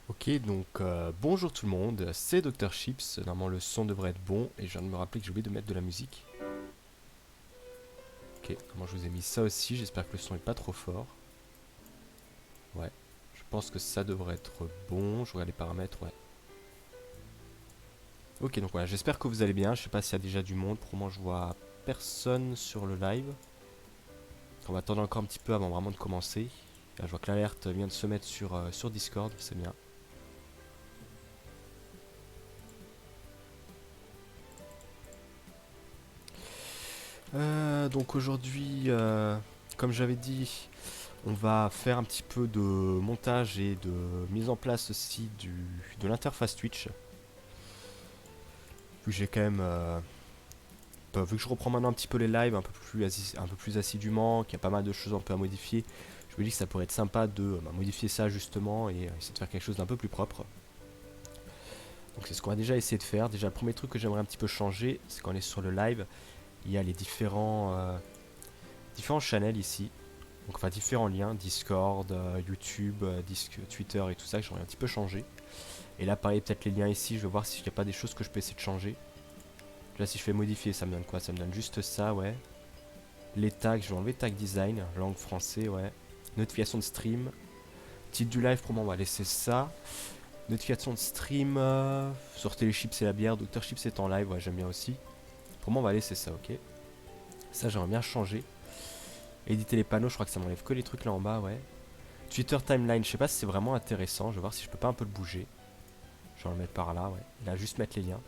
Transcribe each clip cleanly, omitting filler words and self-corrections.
Ok, donc bonjour tout le monde, c'est Dr Chips. Normalement le son devrait être bon et je viens de me rappeler que j'ai oublié de mettre de la musique. Ok, moi je vous ai mis ça aussi, j'espère que le son est pas trop fort. Ouais, je pense que ça devrait être bon, je regarde les paramètres, ouais. Ok, donc voilà, j'espère que vous allez bien, je sais pas s'il y a déjà du monde, pour le moment je vois personne sur le live. On va attendre encore un petit peu avant vraiment de commencer. Là, je vois que l'alerte vient de se mettre sur Discord, c'est bien. Donc aujourd'hui, comme j'avais dit, on va faire un petit peu de montage et de mise en place aussi de l'interface Twitch. Vu que j'ai quand même, vu que je reprends maintenant un petit peu les lives un peu plus assidûment, qu'il y a pas mal de choses un peu à modifier, je me dis que ça pourrait être sympa de modifier ça justement et essayer de faire quelque chose d'un peu plus propre. Donc c'est ce qu'on va déjà essayer de faire. Déjà le premier truc que j'aimerais un petit peu changer, c'est quand on est sur le live, il y a les différents channels ici. Donc enfin différents liens, Discord, YouTube, Twitter et tout ça que j'aimerais un petit peu changer. Et là pareil peut-être les liens ici, je vais voir s'il n'y a pas des choses que je peux essayer de changer. Là si je fais modifier ça me donne quoi? Ça me donne juste ça, ouais. Les tags, je vais enlever tag design, langue français, ouais. Notification de stream. Titre du live pour moi on va laisser ça. Notification de stream, sortez les chips et la bière, Dr Chips est en live, ouais j'aime bien aussi. Pour moi on va laisser ça, ok. Ça j'aimerais bien changer. Éditer les panneaux, je crois que ça m'enlève que les trucs là en bas, ouais. Twitter timeline, je sais pas si c'est vraiment intéressant, je vais voir si je peux pas un peu le bouger. Je vais le mettre par là, ouais. Là, juste mettre les liens.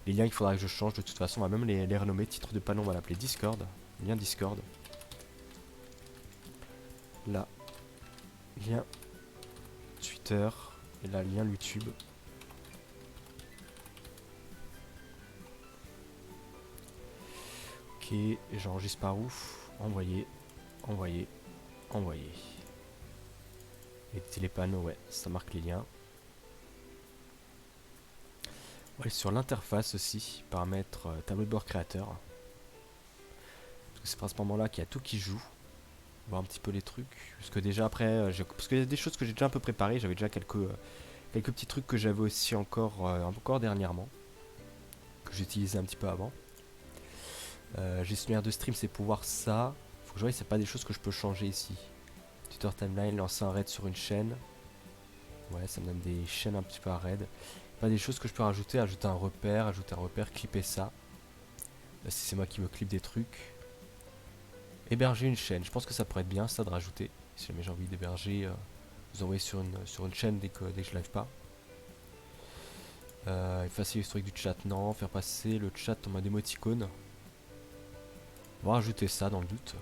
Les liens qu'il faudra que je change de toute façon, on va même les renommer. Titre de panneau, on va l'appeler Discord. Lien Discord. Là, lien Twitter. Et là, lien YouTube. Ok, et j'enregistre par où? Envoyer, envoyer, envoyer. Éditer les panneaux, ouais, ça marque les liens. On va aller sur l'interface aussi, paramètres tableau de bord créateur. Parce que c'est principalement là qu'il y a tout qui joue. Voir un petit peu les trucs. Parce que déjà après, parce qu'il y a des choses que j'ai déjà un peu préparées. J'avais déjà quelques petits trucs que j'avais aussi encore dernièrement. Que j'utilisais un petit peu avant. Gestionnaire de stream, c'est pour voir ça. Faut que je vois si c'est pas des choses que je peux changer ici. Tutor timeline, lancer un raid sur une chaîne. Ouais, ça me donne des chaînes un petit peu à raid. Pas des choses que je peux rajouter. Ajouter un repère, clipper ça. Là, si c'est moi qui me clip des trucs. Héberger une chaîne. Je pense que ça pourrait être bien ça de rajouter. Si jamais j'ai envie d'héberger, vous envoyer sur une chaîne dès que je live pas. Effacer l'historique du chat, non. Faire passer le chat en mode émoticône. On va rajouter ça dans le doute.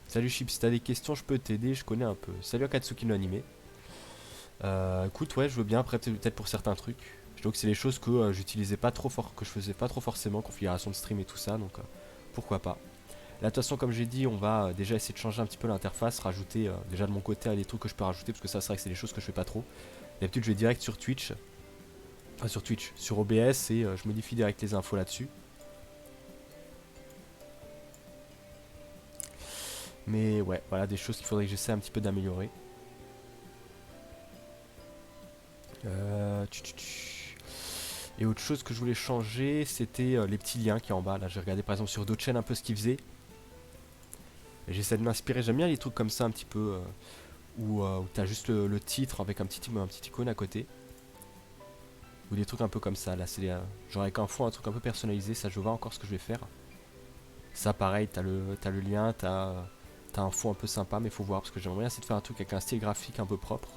Salut Chip, si t'as des questions, je peux t'aider, je connais un peu. Salut Akatsuki no animé. Écoute, ouais, je veux bien, après peut-être pour certains trucs. Je trouve que c'est les choses que j'utilisais pas trop fort, que je faisais pas trop forcément, configuration de stream et tout ça, donc pourquoi pas. Là, de toute façon, comme j'ai dit, on va déjà essayer de changer un petit peu l'interface, rajouter déjà de mon côté des trucs que je peux rajouter, parce que ça, c'est vrai que c'est des choses que je fais pas trop. D'habitude, je vais direct sur Twitch, enfin sur Twitch, sur OBS et je modifie direct les infos là-dessus. Mais ouais, voilà des choses qu'il faudrait que j'essaie un petit peu d'améliorer. Et autre chose que je voulais changer, c'était les petits liens qui est en bas. Là, j'ai regardé par exemple sur d'autres chaînes un peu ce qu'ils faisaient. Et j'essaie de m'inspirer. J'aime bien les trucs comme ça un petit peu où t'as juste le titre avec un petit icône à côté. Ou des trucs un peu comme ça. Là, c'est genre avec un fond, un truc un peu personnalisé. Ça, je vois encore ce que je vais faire. Ça, pareil, t'as le lien, t'as un fond un peu sympa, mais faut voir parce que j'aimerais bien essayer de faire un truc avec un style graphique un peu propre.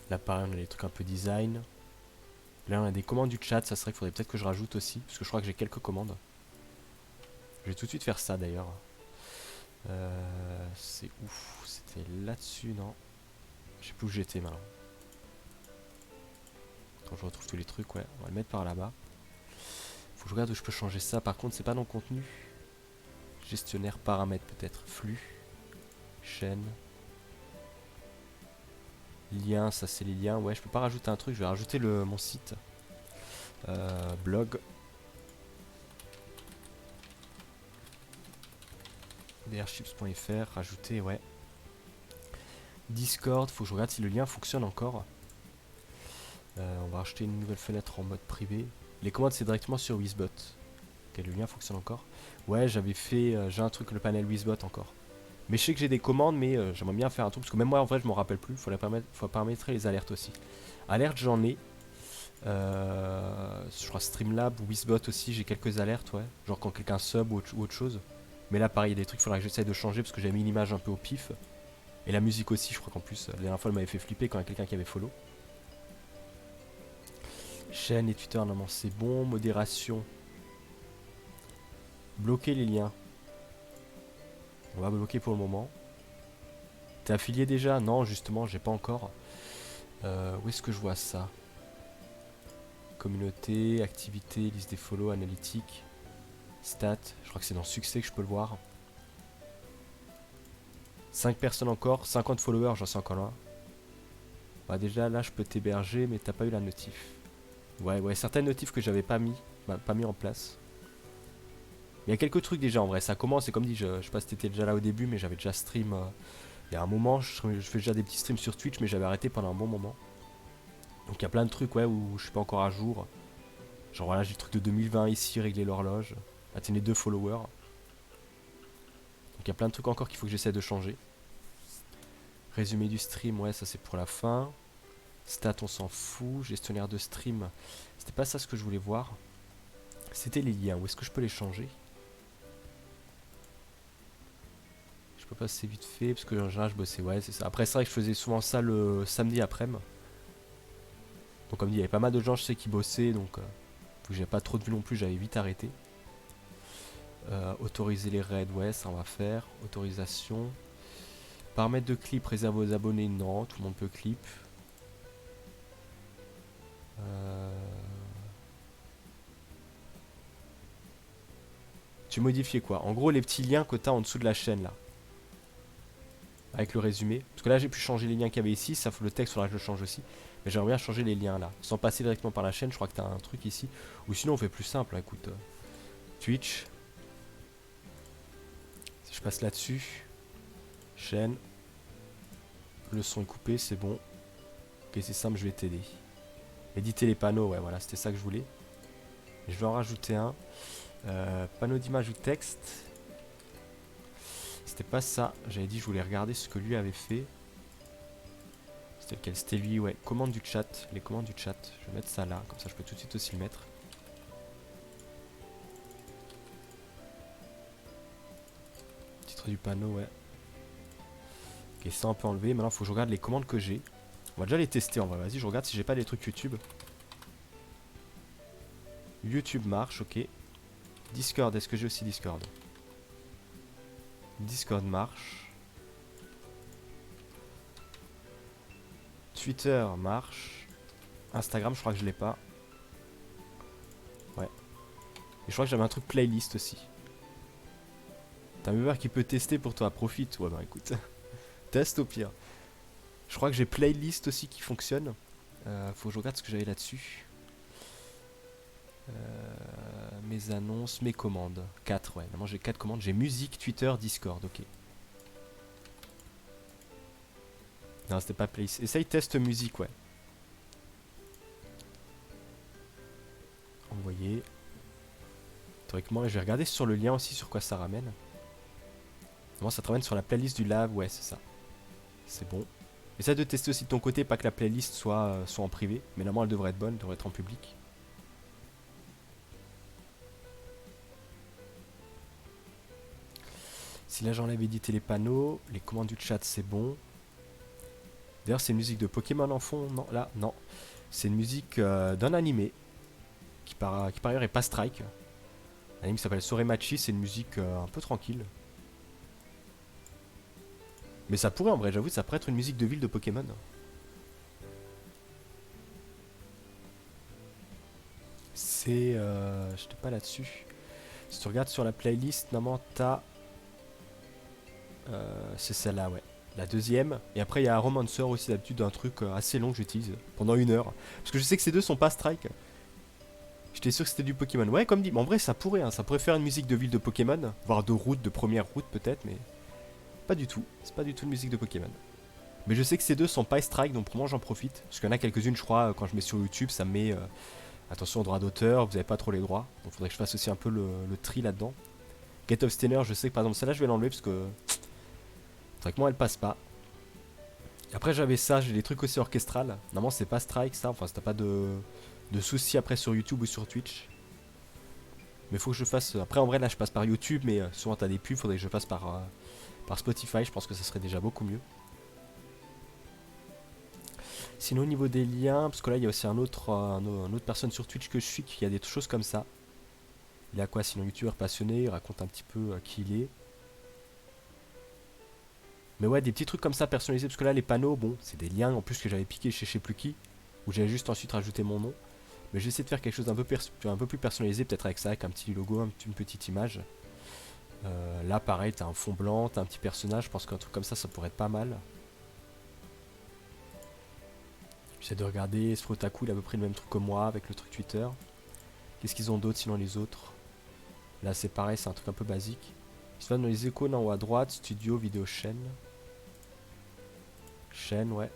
Là, pareil, on a des trucs un peu design. Là, on a des commandes du chat. Ça serait qu'il faudrait peut-être que je rajoute aussi, parce que je crois que j'ai quelques commandes. Je vais tout de suite faire ça d'ailleurs. C'est ouf. C'était là-dessus, non? Je sais plus où j'étais maintenant. Quand je retrouve tous les trucs, ouais, on va le mettre par là-bas. Faut que je regarde où je peux changer ça. Par contre, c'est pas dans le contenu. Gestionnaire paramètres peut-être. Flux. Chaîne. Lien, ça c'est les liens. Ouais, je peux pas rajouter un truc. Je vais rajouter mon site. Blog. drchips.fr. Rajouter, ouais. Discord, faut que je regarde si le lien fonctionne encore. On va acheter une nouvelle fenêtre en mode privé. Les commandes c'est directement sur Wizbot. Ok, le lien fonctionne encore. Ouais, j'avais fait, j'ai un truc le panel Wizbot encore. Mais je sais que j'ai des commandes, mais j'aimerais bien faire un truc parce que même moi en vrai je m'en rappelle plus. Faut paramétrer les alertes aussi. Alerte j'en ai. Je crois Streamlab ou Wizbot aussi, j'ai quelques alertes, ouais. Genre quand quelqu'un sub ou autre chose. Mais là pareil, il y a des trucs, il faudra que j'essaye de changer parce que j'ai mis une image un peu au pif. Et la musique aussi, je crois qu'en plus, la dernière fois elle m'avait fait flipper quand il y a quelqu'un qui avait follow. Chaîne et Twitter, non, non, c'est bon. Modération. Bloquer les liens. On va bloquer pour le moment. T'es affilié déjà? Non, justement, j'ai pas encore. Où est-ce que je vois ça? Communauté, activité, liste des follow, analytique, stats. Je crois que c'est dans succès que je peux le voir. 5 personnes encore, 50 followers, j'en sais encore loin. Bah déjà là je peux t'héberger mais t'as pas eu la notif. Ouais, certaines notifs que j'avais pas mis en place. Il y a quelques trucs déjà en vrai, ça commence et comme dit, je sais pas si t'étais déjà là au début mais j'avais déjà stream. Il y a un moment, je fais déjà des petits streams sur Twitch mais j'avais arrêté pendant un bon moment. Donc il y a plein de trucs ouais où je suis pas encore à jour. Genre voilà j'ai le truc de 2020 ici, régler l'horloge. Atteignez 2 followers. Donc il y a plein de trucs encore qu'il faut que j'essaie de changer. Résumé du stream, ouais ça c'est pour la fin. Stats on s'en fout. Gestionnaire de stream, c'était pas ça ce que je voulais voir. C'était les liens, où est-ce que je peux les changer? Je peux passer vite fait parce que en général je bossais, ouais c'est ça. Après c'est vrai que je faisais souvent ça le samedi après-midi. Donc comme dit il y avait pas mal de gens je sais qui bossaient donc faut que j'avais pas trop de vues non plus, j'avais vite arrêté. Autoriser les raids, ouais ça on va faire. Autorisation. Paramètres de clip réservés aux abonnés, non, tout le monde peut clip. Tu modifies quoi? En gros les petits liens que tu as en dessous de la chaîne là. Avec le résumé. Parce que là j'ai pu changer les liens qu'il y avait ici, ça le texte faudra que je le change aussi. Mais j'aimerais bien changer les liens là. Sans passer directement par la chaîne, je crois que tu as un truc ici. Ou sinon on fait plus simple, hein, écoute. Twitch. Si je passe là-dessus. Chaîne. Le son est coupé, c'est bon. Ok c'est simple, je vais t'aider. Éditer les panneaux, ouais voilà, c'était ça que je voulais. Et je vais en rajouter un. Panneau d'image ou texte. C'était pas ça. J'avais dit je voulais regarder ce que lui avait fait. C'était lequel? C'était lui, ouais. Commande du chat. Les commandes du chat. Je vais mettre ça là. Comme ça je peux tout de suite aussi le mettre. Titre du panneau, ouais. Ok, ça on peut enlever. Maintenant il faut que je regarde les commandes que j'ai. On va déjà les tester en vrai. Vas-y, je regarde si j'ai pas des trucs YouTube. YouTube marche, ok. Discord, est-ce que j'ai aussi Discord? Discord marche. Twitter marche. Instagram, je crois que je l'ai pas. Ouais. Et je crois que j'avais un truc playlist aussi. T'as un viewer qui peut tester pour toi, profite. Ouais, bah écoute. Teste au pire. Je crois que j'ai playlist aussi qui fonctionne. Faut que je regarde ce que j'avais là-dessus. Mes annonces, mes commandes. 4, ouais. Normalement j'ai 4 commandes. J'ai musique, Twitter, Discord, ok. Non, c'était pas playlist. Essaye test musique, ouais. Envoyer. Théoriquement, et je vais regarder sur le lien aussi sur quoi ça ramène. Normalement ça te ramène sur la playlist du lab, ouais c'est ça. C'est bon. Essaye de tester aussi de ton côté, pas que la playlist soit en privé. Mais normalement elle devrait être bonne, elle devrait être en public. Si là j'enlève éditer les panneaux, les commandes du chat c'est bon. D'ailleurs c'est une musique de Pokémon en fond, non là, non. C'est une musique d'un animé qui par ailleurs est pas Strike. Un anime qui s'appelle Soremachi, c'est une musique un peu tranquille. Mais ça pourrait en vrai, j'avoue, ça pourrait être une musique de ville de Pokémon. C'est... j'étais pas là-dessus. Si tu regardes sur la playlist, normalement t'as... c'est celle-là, ouais. La deuxième. Et après il y a Romancer aussi d'habitude, un truc assez long que j'utilise pendant 1 heure. Parce que je sais que ces deux sont pas Strike. J'étais sûr que c'était du Pokémon. Ouais, comme dit, mais en vrai ça pourrait, hein. Ça pourrait faire une musique de ville de Pokémon. Voire de route, de première route peut-être, mais... Pas du tout. C'est pas du tout une musique de Pokémon. Mais je sais que ces deux sont pas strike, donc pour moi j'en profite. Parce qu'il y en a quelques-unes, je crois, quand je mets sur YouTube, ça me met attention aux droits d'auteur, vous avez pas trop les droits. Donc faudrait que je fasse aussi un peu le tri là-dedans. Get of Steiner, je sais que par exemple celle-là je vais l'enlever parce que c'est vrai que moi elle passe pas. Après j'avais ça, j'ai des trucs aussi orchestral. Normalement c'est pas strike ça, enfin si t'as pas de soucis après sur YouTube ou sur Twitch. Mais faut que je fasse. Après en vrai là je passe par YouTube, mais souvent t'as des pubs, faudrait que je passe par Spotify, je pense que ça serait déjà beaucoup mieux. Sinon au niveau des liens, parce que là il y a aussi un autre personne sur Twitch que je suis qui a des choses comme ça. Il a quoi sinon youtubeur passionné, il raconte un petit peu qui il est. Mais ouais, des petits trucs comme ça personnalisés, parce que là les panneaux, bon, c'est des liens en plus que j'avais piqué chez je sais plus qui, où j'avais juste ensuite rajouté mon nom. Mais j'essaie de faire quelque chose d'un un peu plus personnalisé, peut-être avec ça, avec un petit logo, une petite image. Là pareil, t'as un fond blanc, t'as un petit personnage, je pense qu'un truc comme ça pourrait être pas mal. J'essaie de regarder, Sfrotaku il a à peu près le même truc que moi avec le truc Twitter. Qu'est-ce qu'ils ont d'autre sinon les autres? Là c'est pareil, c'est un truc un peu basique. Ils se dans les icônes en haut à droite, studio, vidéo, chaîne. Chaîne, ouais.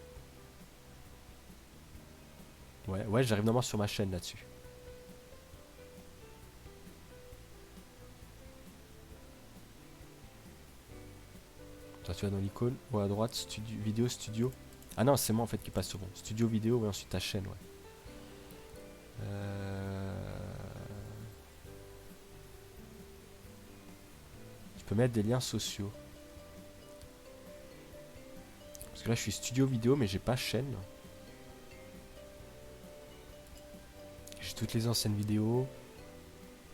Ouais, j'arrive normalement sur ma chaîne là-dessus. Toi tu vas dans l'icône, haut à droite, studio, vidéo, studio. Ah non, c'est moi en fait qui passe sur bon. Studio, vidéo, et ensuite ta chaîne, ouais. Tu peux mettre des liens sociaux. Parce que là je suis studio vidéo mais j'ai pas chaîne. J'ai toutes les anciennes vidéos.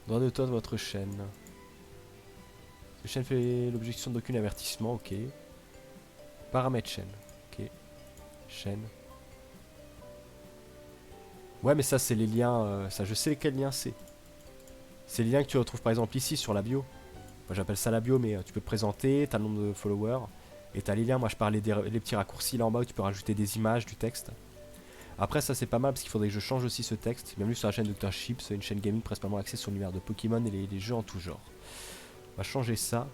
Droit d'auteur de votre chaîne. La chaîne fait l'objection d'aucun avertissement, ok. Paramètres chaîne, ok. Chaîne. Ouais mais ça c'est les liens, ça je sais quels liens c'est. C'est les liens que tu retrouves par exemple ici sur la bio. Moi j'appelle ça la bio mais tu peux te présenter, t'as le nombre de followers. Et t'as les liens, moi je parlais des les petits raccourcis là en bas où tu peux rajouter des images, du texte. Après ça c'est pas mal parce qu'il faudrait que je change aussi ce texte. Bienvenue sur la chaîne Dr Chips, une chaîne gaming principalement axée sur l'univers de Pokémon et les jeux en tout genre. On va changer ça.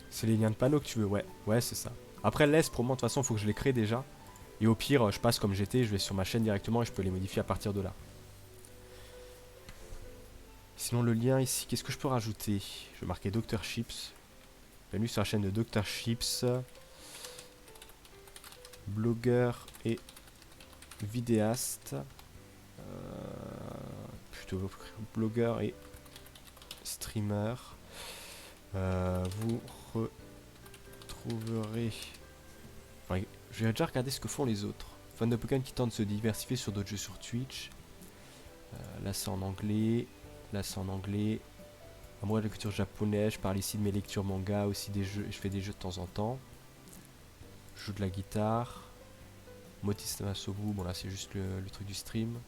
C'est les liens de panneau que tu veux, ouais c'est ça. Après laisse pour moi de toute façon il faut que je les crée déjà. Et au pire je passe comme j'étais, je vais sur ma chaîne directement et je peux les modifier à partir de là. Sinon le lien ici, qu'est-ce que je peux rajouter? Je vais marquer Dr Chips. Bienvenue sur la chaîne de Dr Chips. Blogueur et vidéaste. Plutôt blogueur et streamer. Vous retrouverez. Enfin, je vais déjà regarder ce que font les autres. Fans de Pokémon qui tentent de se diversifier sur d'autres jeux sur Twitch. Là c'est en anglais. Là c'est en anglais. Amoureux de la culture japonaise. Je parle ici de mes lectures manga, aussi des jeux. Je fais des jeux de temps en temps. Je joue de la guitare. Motis Masobu, bon là c'est juste le truc du stream.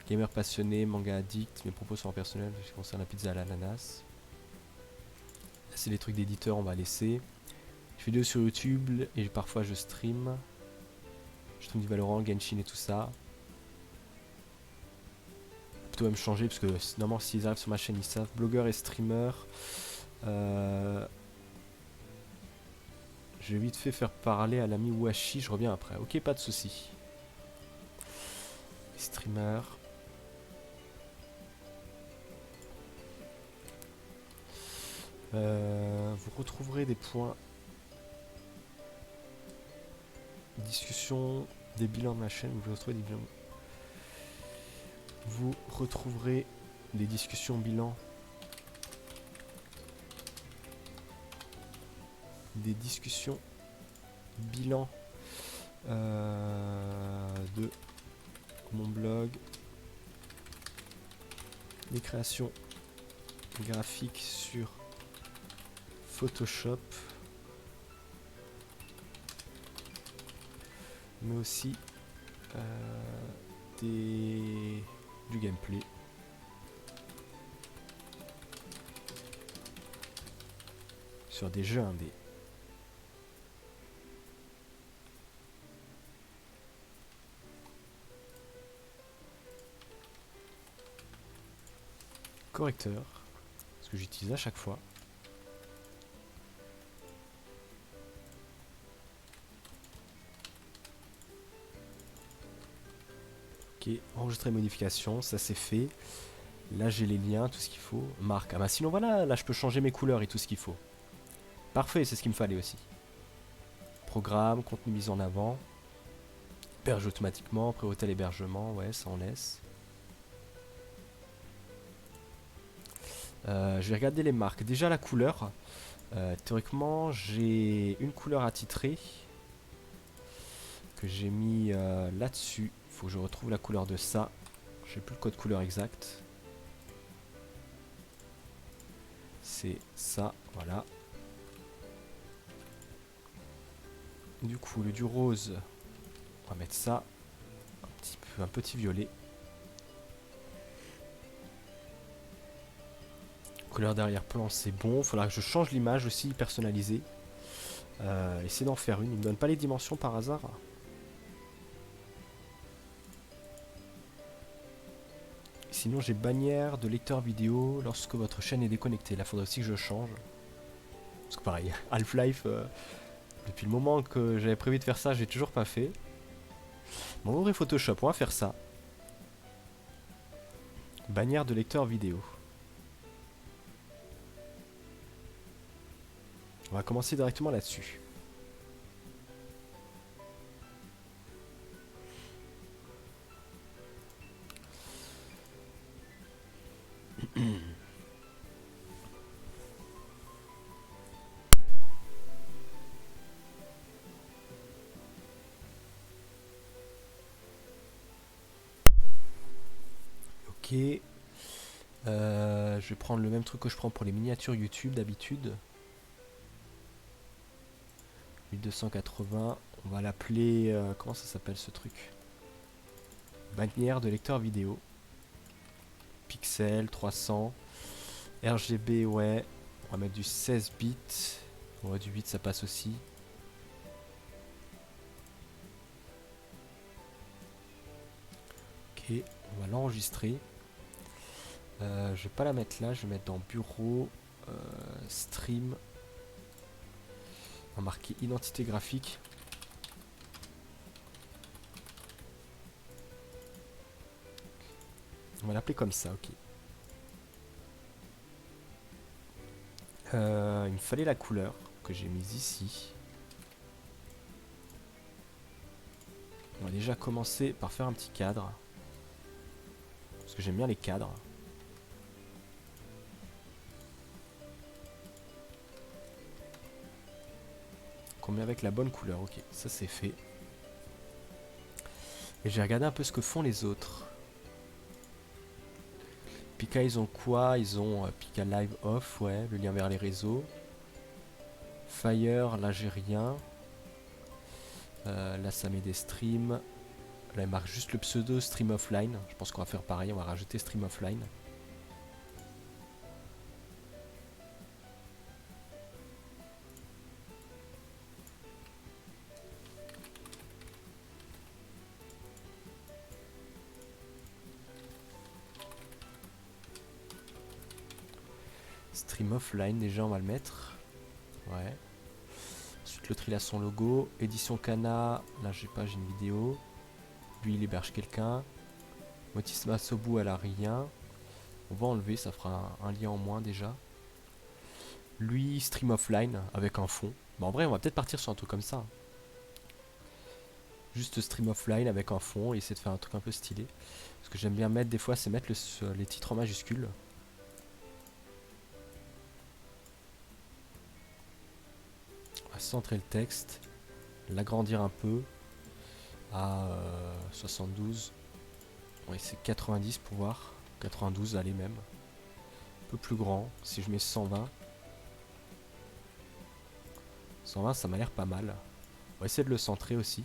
Gamer passionné, manga addict, mes propos sont en personnel, je concerne la pizza à l'ananas. Là c'est les trucs d'éditeur, on va laisser. Je fais des vidéos sur YouTube et parfois je stream. Je stream du Valorant, Genshin et tout ça. Plutôt même changer parce que normalement s'ils arrivent sur ma chaîne ils savent. Blogueur et streamer. Je vais vite fait faire parler à l'ami Washi, je reviens après. Ok, pas de soucis. Streamer. Vous retrouverez des points. Discussion des bilans de ma chaîne. Vous retrouverez des bilans. Vous retrouverez des discussions bilan. Des discussions bilan de mon blog. Des créations graphiques sur Photoshop. Mais aussi du gameplay. Sur des jeux indés. Correcteur, ce que j'utilise à chaque fois. Ok, enregistrer modification, ça c'est fait. Là j'ai les liens, tout ce qu'il faut. Marque. Ah bah sinon voilà, là je peux changer mes couleurs et tout ce qu'il faut. Parfait, c'est ce qu'il me fallait aussi. Programme, contenu mis en avant. Héberge automatiquement, priorité à l'hébergement, ouais, ça on laisse. Je vais regarder les marques. Déjà la couleur. Théoriquement, j'ai une couleur attitrée que j'ai mis là-dessus. Il faut que je retrouve la couleur de ça. Je sais plus le code couleur exact. C'est ça, voilà. Du coup, le du rose, on va mettre ça. Un petit violet. Couleur d'arrière-plan, c'est bon. Il faudra que je change l'image aussi, personnalisée. Essayer d'en faire une. Il me donne pas les dimensions par hasard. Sinon, j'ai bannière de lecteur vidéo lorsque votre chaîne est déconnectée. Là, il faudrait aussi que je change. Parce que pareil, Half-Life, depuis le moment que j'avais prévu de faire ça, j'ai toujours pas fait. Bon, on va ouvrir Photoshop, on va faire ça. Bannière de lecteur vidéo. On va commencer directement là-dessus. Ok. Je vais prendre le même truc que je prends pour les miniatures YouTube d'habitude. 1280. On va l'appeler... comment ça s'appelle ce truc? Bannière de lecteur vidéo. Pixel 300. RGB, ouais. On va mettre du 16 bits. Ouais, du 8 ça passe aussi. Ok, on va l'enregistrer. Je vais pas la mettre là, je vais mettre dans bureau, stream. On va marquer identité graphique. On va l'appeler comme ça, ok. Il me fallait la couleur que j'ai mise ici. On va déjà commencer par faire un petit cadre. Parce que j'aime bien les cadres. Qu'on met avec la bonne couleur, ok, ça c'est fait. Et j'ai regardé un peu ce que font les autres. Pika, ils ont quoi? Ils ont Pika Live Off, ouais, le lien vers les réseaux. Fire, là j'ai rien. Là ça met des streams. Là il marque juste le pseudo Stream Offline. Je pense qu'on va faire pareil, on va rajouter Stream Offline. Stream Offline, déjà on va le mettre. Ouais. Ensuite l'autre il a son logo. Édition Kana, là j'ai pas, j'ai une vidéo. Lui il héberge quelqu'un. Motisma Sobu elle a rien. On va enlever, ça fera un lien en moins déjà. Lui, Stream Offline avec un fond. Bah en vrai on va peut-être partir sur un truc comme ça. Juste Stream Offline avec un fond et essayer de faire un truc un peu stylé. Ce que j'aime bien mettre des fois c'est mettre les titres en majuscules. On va centrer le texte. L'agrandir un peu. À 72. On va essayer 90 pour voir. 92, allez même. Un peu plus grand. Si je mets 120. 120 ça m'a l'air pas mal. On va essayer de le centrer aussi.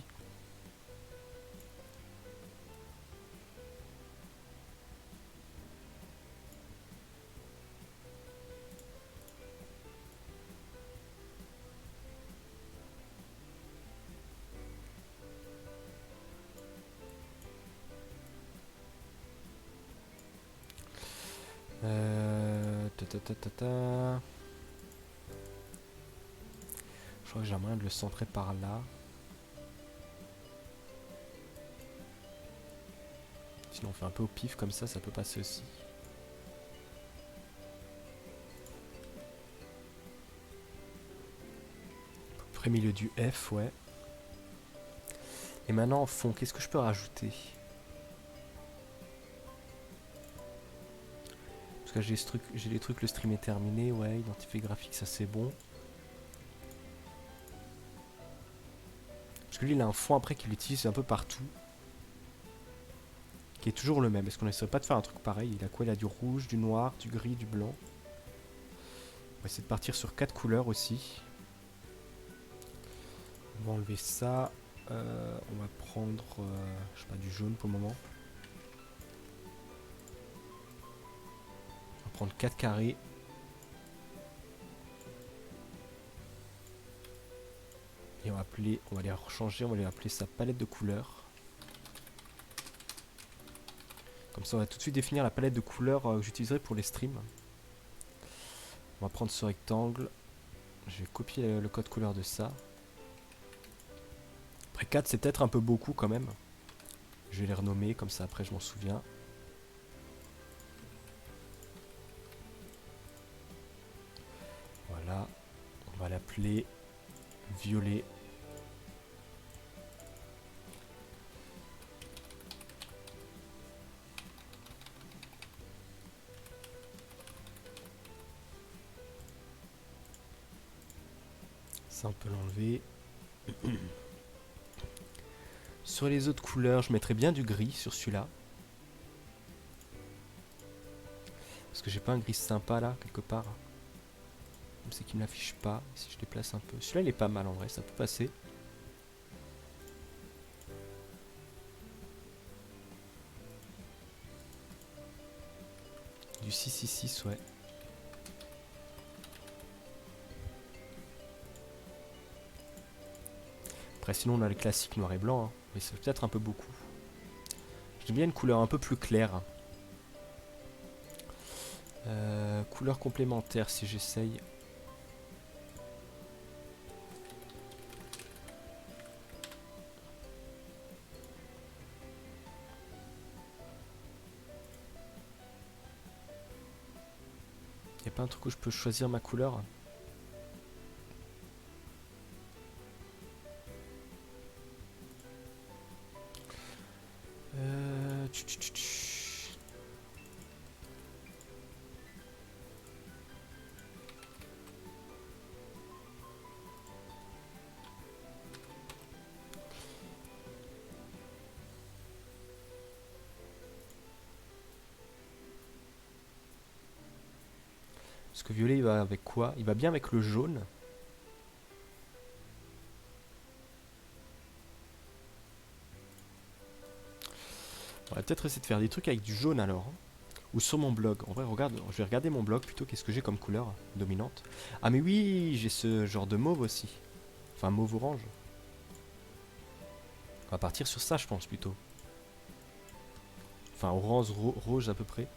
Je crois que j'ai moyen de le centrer par là. sinon on fait un peu au pif comme ça peut passer aussi. Après milieu du F, ouais. Et maintenant en fond, qu'est-ce que je peux rajouter? Parce que j'ai les trucs, le stream est terminé, ouais, identifié graphique, ça c'est bon. Parce que lui il a un fond après qu'il utilise un peu partout. Qui est toujours le même. Est-ce qu'on essaierait pas de faire un truc pareil? Il a quoi? Il a du rouge, du noir, du gris, du blanc. On va essayer de partir sur 4 couleurs aussi. On va enlever ça. On va prendre, je sais pas, du jaune pour le moment. On va prendre 4 carrés. Et on va les rechanger, on va les appeler sa palette de couleurs. Comme ça on va tout de suite définir la palette de couleurs que j'utiliserai pour les streams. On va prendre ce rectangle. Je vais copier le code couleur de ça. Après 4 c'est peut-être un peu beaucoup quand même. Je vais les renommer, comme ça après je m'en souviens. Voilà. On va l'appeler violet. Ça on peut l'enlever. Sur les autres couleurs, je mettrais bien du gris sur celui-là. Parce que j'ai pas un gris sympa là, quelque part. C'est qu'il ne l'affiche pas. Si je déplace un peu. Celui-là il est pas mal en vrai, ça peut passer. Du 666, ouais. Après sinon on a le classique noir et blanc, hein. Mais c'est peut-être un peu beaucoup. J'aime bien une couleur un peu plus claire. Couleur complémentaire si j'essaye. Y'a pas un truc où je peux choisir ma couleur? Parce que violet il va avec quoi? Il va bien avec le jaune. On va peut-être essayer de faire des trucs avec du jaune alors. Ou sur mon blog. En vrai, regarde, je vais regarder mon blog plutôt. Qu'est-ce que j'ai comme couleur dominante? Ah mais oui, j'ai ce genre de mauve aussi. Enfin mauve orange. On va partir sur ça je pense plutôt. Enfin orange, rouge à peu près.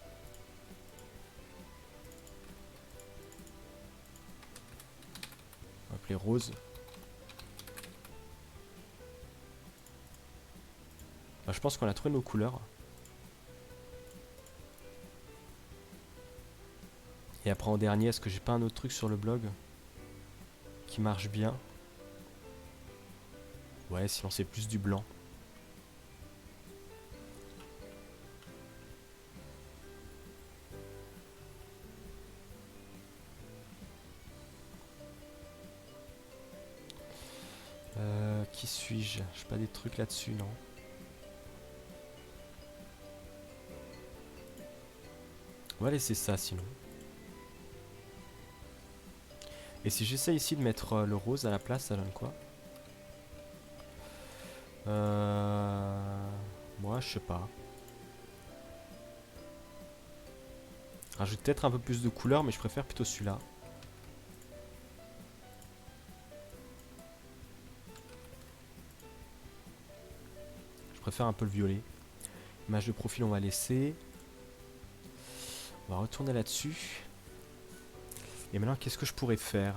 On va appeler rose. Bah, je pense qu'on a trouvé nos couleurs. Et après en dernier, est-ce que j'ai pas un autre truc sur le blog qui marche bien? Ouais, sinon c'est plus du blanc. Qui suis-je? J'ai pas des trucs là-dessus, non? On va laisser ça sinon. Et si j'essaie ici de mettre le rose à la place, ça donne quoi? Moi, je sais pas. Rajoute peut-être un peu plus de couleur, mais je préfère plutôt celui-là. Je préfère un peu le violet. Image de profil, on va laisser. On va retourner là-dessus. Et maintenant, qu'est-ce que je pourrais faire?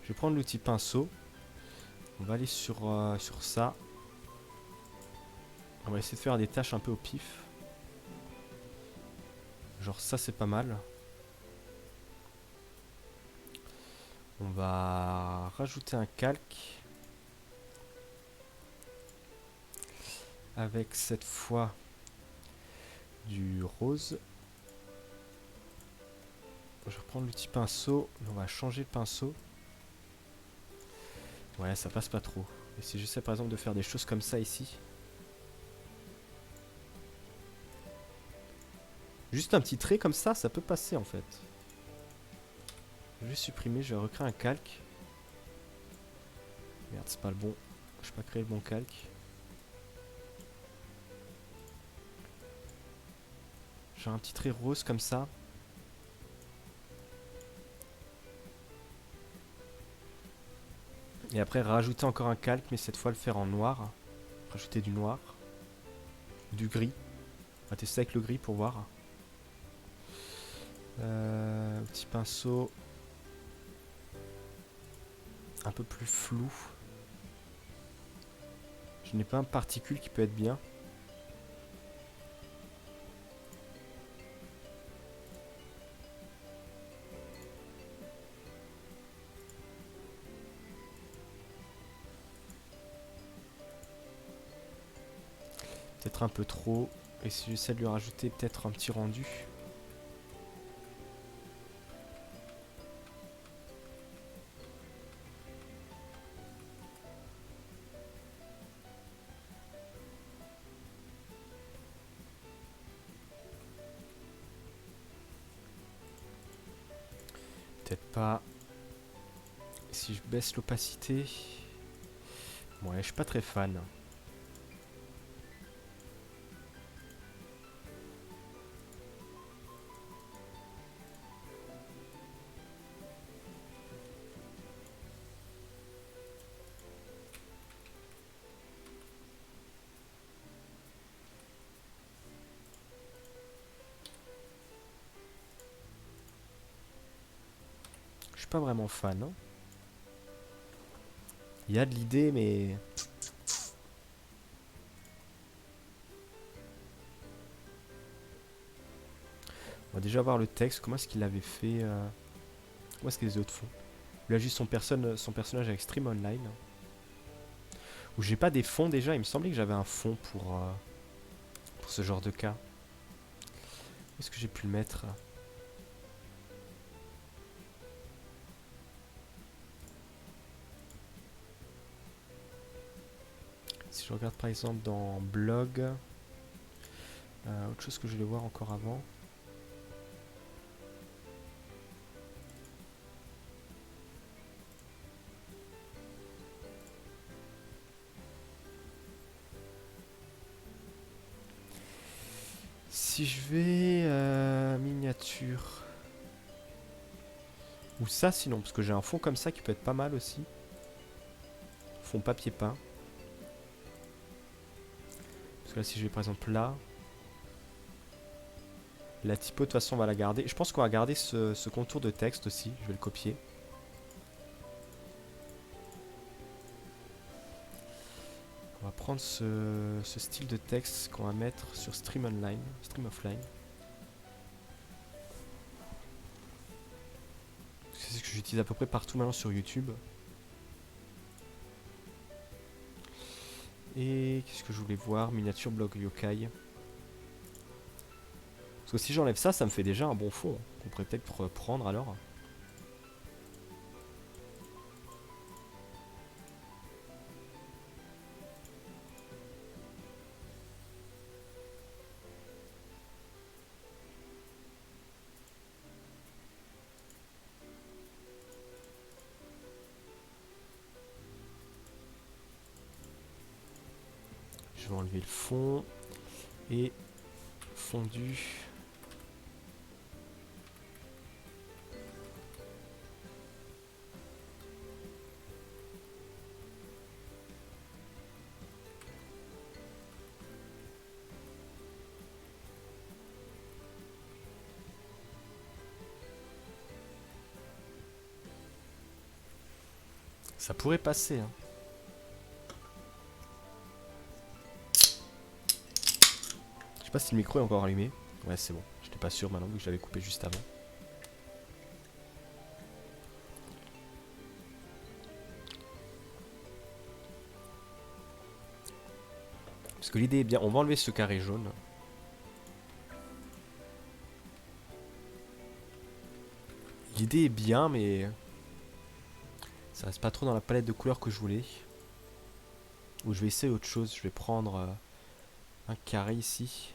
Je vais prendre l'outil pinceau. On va aller sur ça. On va essayer de faire des tâches un peu au pif. Genre ça c'est pas mal. On va rajouter un calque. Avec cette fois du rose. Je vais reprendre le petit pinceau. On va changer le pinceau. Ouais, ça passe pas trop. Et si j'essaie par exemple de faire des choses comme ça ici. Juste un petit trait comme ça peut passer en fait. Je vais supprimer, je vais recréer un calque. Merde, c'est pas le bon. Je n'ai pas créé le bon calque. J'ai un petit trait rose comme ça. Et après rajouter encore un calque, mais cette fois le faire en noir. Rajouter du noir. Du gris. On va tester avec le gris pour voir. Petit pinceau. Un peu plus flou. Je n'ai pas un particule qui peut être bien. Peut-être un peu trop. Et si j'essaie de lui rajouter peut-être un petit rendu. Peut-être pas. Si je baisse l'opacité. Ouais, je suis pas très fan. Je suis pas vraiment fan. Hein. Il y a de l'idée, mais... On va déjà voir le texte. Comment est-ce qu'il avait fait Comment est-ce que les autres font? Il a juste son personnage avec Stream Online. Où j'ai pas des fonds déjà. Il me semblait que j'avais un fond pour ce genre de cas. Où est-ce que j'ai pu le mettre? Si je regarde par exemple dans blog, autre chose que je voulais voir encore avant. Si je vais miniature. Ou ça sinon, parce que j'ai un fond comme ça qui peut être pas mal aussi. Fond papier peint. Parce que là si je vais par exemple là. La typo de toute façon on va la garder. Je pense qu'on va garder ce contour de texte aussi. Je vais le copier. On va prendre ce style de texte qu'on va mettre sur Stream Online, Stream Offline. C'est ce que j'utilise à peu près partout maintenant sur YouTube. Et qu'est-ce que je voulais voir? Miniature blog yokai. Parce que si j'enlève ça, ça me fait déjà un bon fond. Qu'on pourrait peut-être reprendre alors. Je vais enlever le fond. Et fondu. Ça pourrait passer, hein. sais pas si le micro est encore allumé. Ouais, c'est bon. J'étais pas sûr maintenant vu que je l'avais coupé juste avant. Parce que l'idée est bien. On va enlever ce carré jaune. L'idée est bien, mais ça reste pas trop dans la palette de couleurs que je voulais. Ou je vais essayer autre chose. Je vais prendre un carré ici.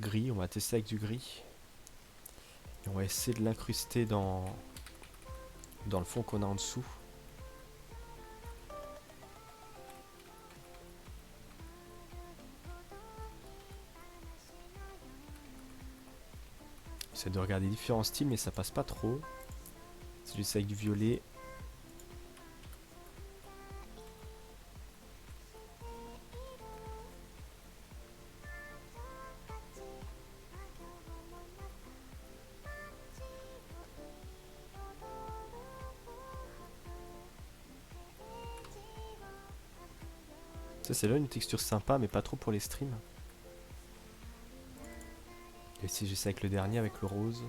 Gris. On va tester avec du gris. Et on va essayer de l'incruster dans le fond qu'on a en dessous. J'essaie de regarder différents styles, mais ça passe pas trop. Si j'essaie avec du violet. Ça, c'est là une texture sympa, mais pas trop pour les streams. Et si j'essaie avec le dernier, avec le rose.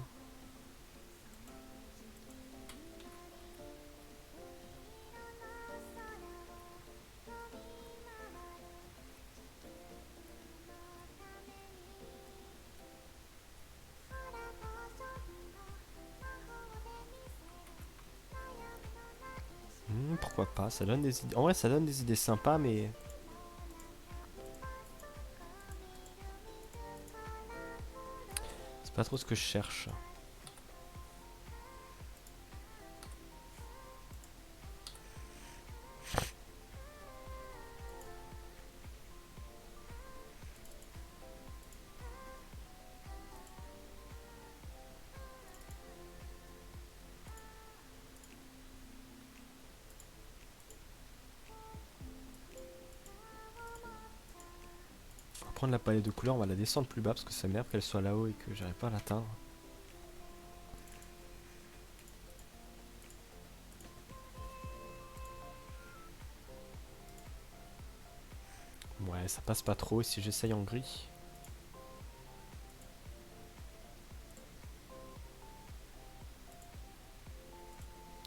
Pourquoi pas, ça donne des idées. En vrai, ça donne des idées sympas, mais c'est pas trop ce que je cherche. On va prendre la palette de couleurs, on va la descendre plus bas parce que ça m'énerve qu'elle soit là-haut et que j'arrive pas à l'atteindre. Ouais, ça passe pas trop si j'essaye en gris.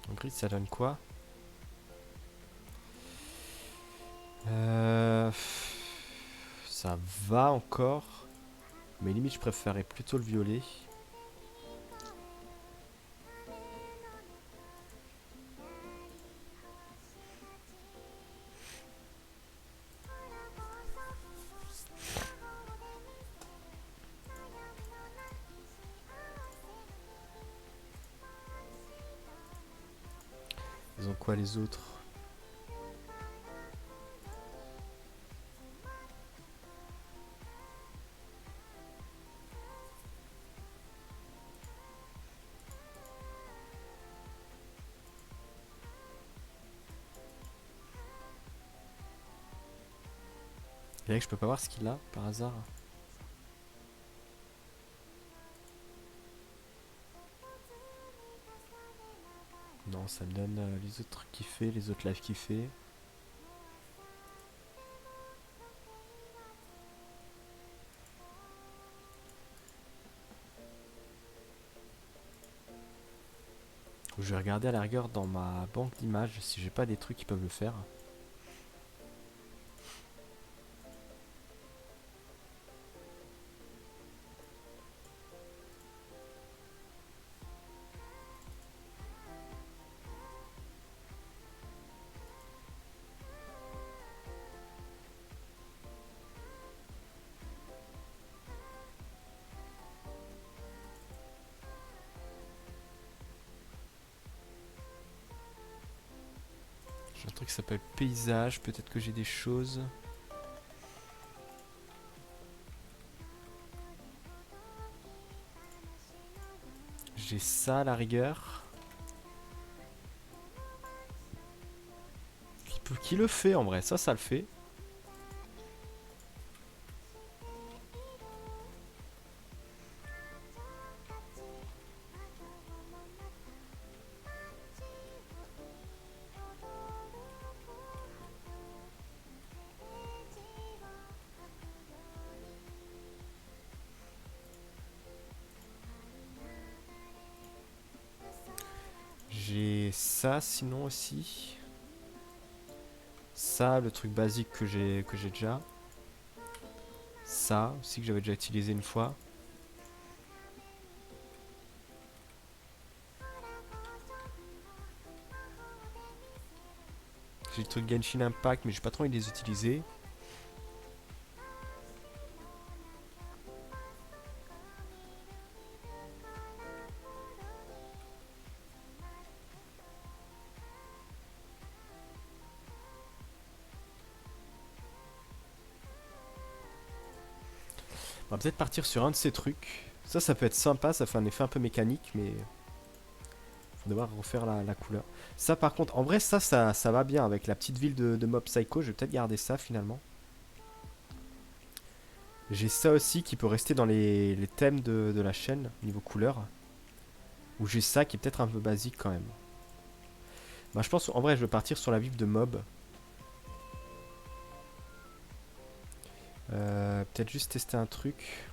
En gris, ça donne quoi? Ça va encore. Mais limite, je préférerais plutôt le violet. Ils ont quoi les autres? Et là, je peux pas voir ce qu'il a par hasard. Non, ça me donne les autres kiffés, les autres lives kiffés. Je vais regarder à la rigueur dans ma banque d'images si j'ai pas des trucs qui peuvent le faire. J'ai un truc qui s'appelle paysage, peut-être que j'ai des choses. J'ai ça à la rigueur. Qui le fait en vrai? Ça le fait. J'ai ça sinon aussi. Ça, le truc basique que j'ai déjà. Ça aussi que j'avais déjà utilisé une fois. J'ai le truc Genshin Impact, mais j'ai pas trop envie de les utiliser. On va peut-être partir sur un de ces trucs. Ça peut être sympa, ça fait un effet un peu mécanique, mais faut devoir refaire la couleur. Ça par contre, en vrai ça va bien avec la petite ville de Mob Psycho, je vais peut-être garder ça finalement. J'ai ça aussi qui peut rester dans les thèmes de la chaîne, niveau couleur. Ou j'ai ça qui est peut-être un peu basique quand même. Bah, je pense en vrai je vais partir sur la ville de Mob. Peut-être juste tester un truc.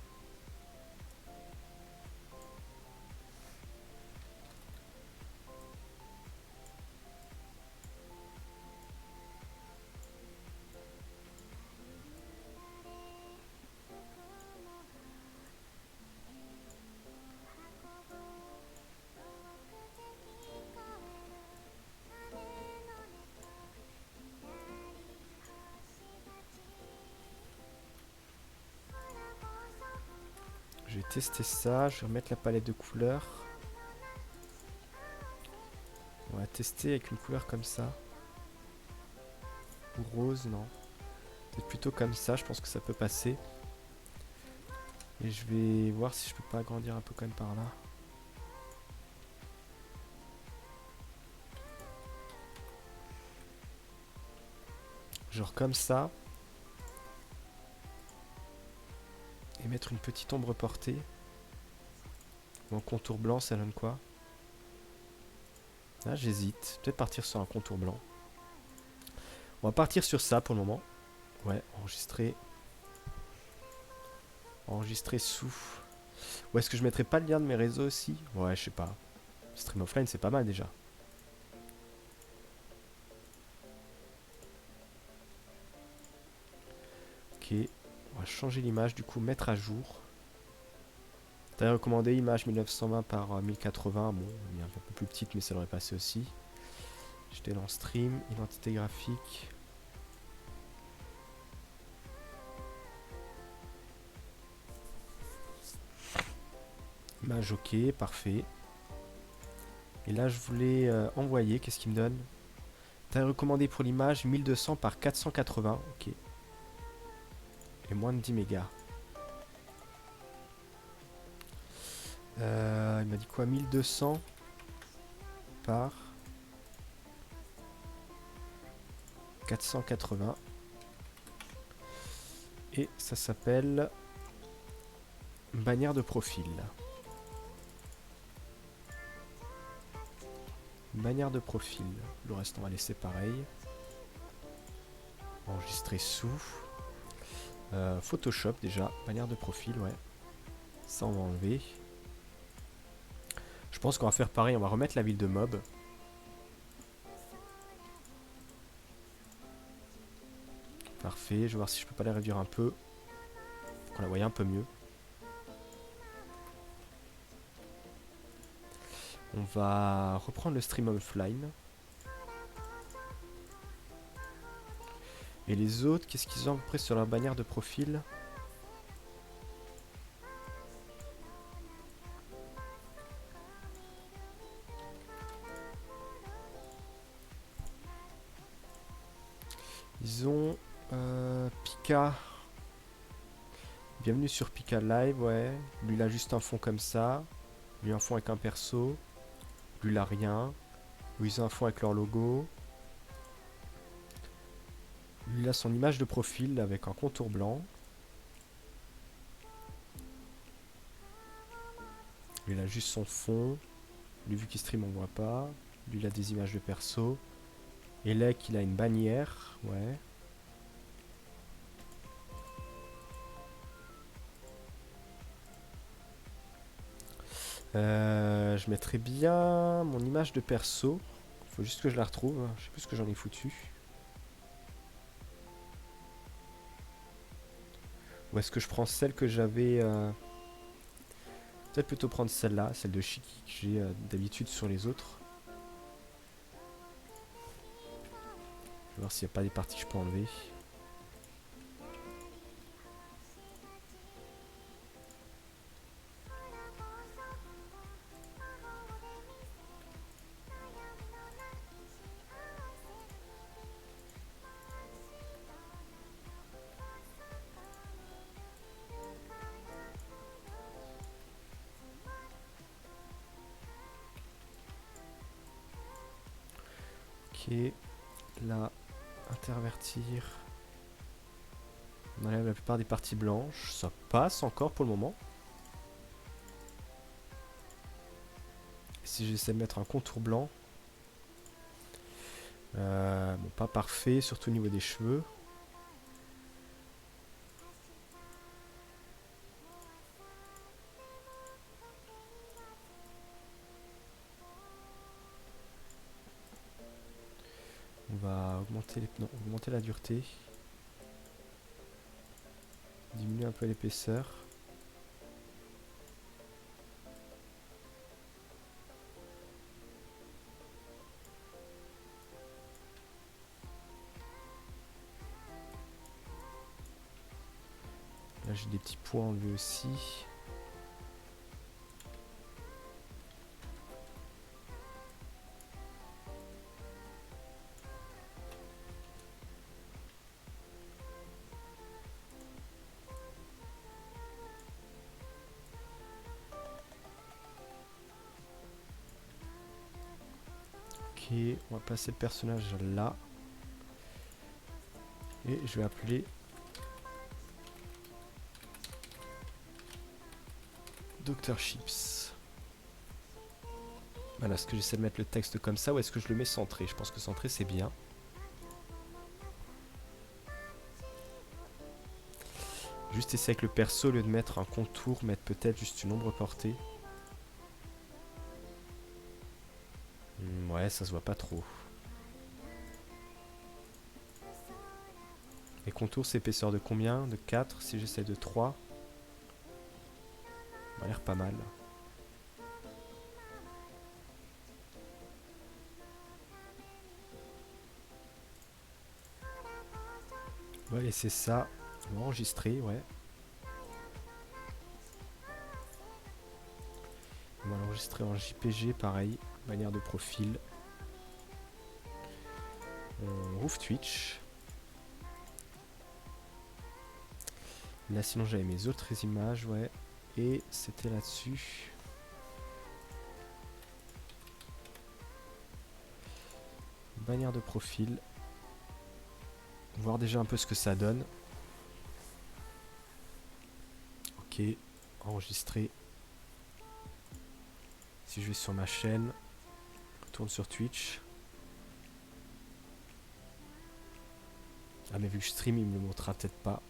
Je vais tester ça, je vais remettre la palette de couleurs. On va tester avec une couleur comme ça. Ou rose, non. Peut-être plutôt comme ça, je pense que ça peut passer. Et je vais voir si je peux pas agrandir un peu quand même par là. Genre comme ça. Et mettre une petite ombre portée. Ou un contour blanc, ça donne quoi? Là, j'hésite. Peut-être partir sur un contour blanc. On va partir sur ça pour le moment. Ouais, enregistrer. Enregistrer sous. Ou est-ce que je mettrais pas le lien de mes réseaux aussi? Ouais, je sais pas. Stream offline, c'est pas mal déjà. Ok. On va changer l'image, du coup, mettre à jour. T'as recommandé image 1920 par 1080. Bon, elle est un peu plus petite, mais ça devrait passer aussi. J'étais dans stream, identité graphique. Image ok, parfait. Et là, je voulais envoyer. Qu'est-ce qu'il me donne? T'as recommandé pour l'image 1200 par 480. Ok. Et moins de 10 mégas. Il m'a dit quoi? 1200 par 480. Et ça s'appelle bannière de profil. Bannière de profil. Le reste, on va laisser pareil. Enregistrer sous. Photoshop déjà. Bannière de profil, ouais. Ça, on va enlever. Je pense qu'on va faire pareil. On va remettre la ville de Mob. Parfait. Je vais voir si je peux pas la réduire un peu. Pour qu'on la voie un peu mieux. On va reprendre le stream offline. Et les autres, qu'est-ce qu'ils ont à peu près sur leur bannière de profil? Ils ont Pika. Bienvenue sur Pika Live, ouais. Lui, il a juste un fond comme ça. Lui, un fond avec un perso. Lui, il a rien. Lui, ils ont un fond avec leur logo. Lui, il a son image de profil avec un contour blanc. Lui, il a juste son fond. Lui, vu qu'il stream, on voit pas. Lui, il a des images de perso. Elec, il a une bannière, ouais. Je mettrais bien mon image de perso. Faut juste que je la retrouve. Je sais plus ce que j'en ai foutu. Ou est-ce que je prends celle que j'avais peut-être plutôt prendre celle-là, celle de Shiki que j'ai d'habitude sur les autres. Je vais voir s'il n'y a pas des parties que je peux enlever. Ok, là, intervertir. On enlève la plupart des parties blanches. Ça passe encore pour le moment. Si j'essaie de mettre un contour blanc. Bon, pas parfait, surtout au niveau des cheveux. On va augmenter, non, augmenter la dureté. Diminuer un peu l'épaisseur. Là j'ai des petits points enlevés aussi. Ok, on va placer le personnage là. Et je vais appeler Dr Chips. Voilà, est-ce que j'essaie de mettre le texte comme ça ou est-ce que je le mets centré? Je pense que centré c'est bien. Juste essayer avec le perso, au lieu de mettre un contour, mettre peut-être juste une ombre portée. Ouais, ça se voit pas trop. Les contours, c'est épaisseur de combien? De 4. Si j'essaie de 3. Ça a l'air pas mal. On va laisser ça. On va enregistrer, ouais. On va l'enregistrer en JPG, pareil. Manière de profil. On rouvre Twitch. Là, sinon, j'avais mes autres images, ouais. Et c'était là-dessus. Bannière de profil. Voir déjà un peu ce que ça donne. Ok, enregistrer. Si je vais sur ma chaîne, retourne sur Twitch. Ah mais vu que je stream, il me le montrera peut-être pas.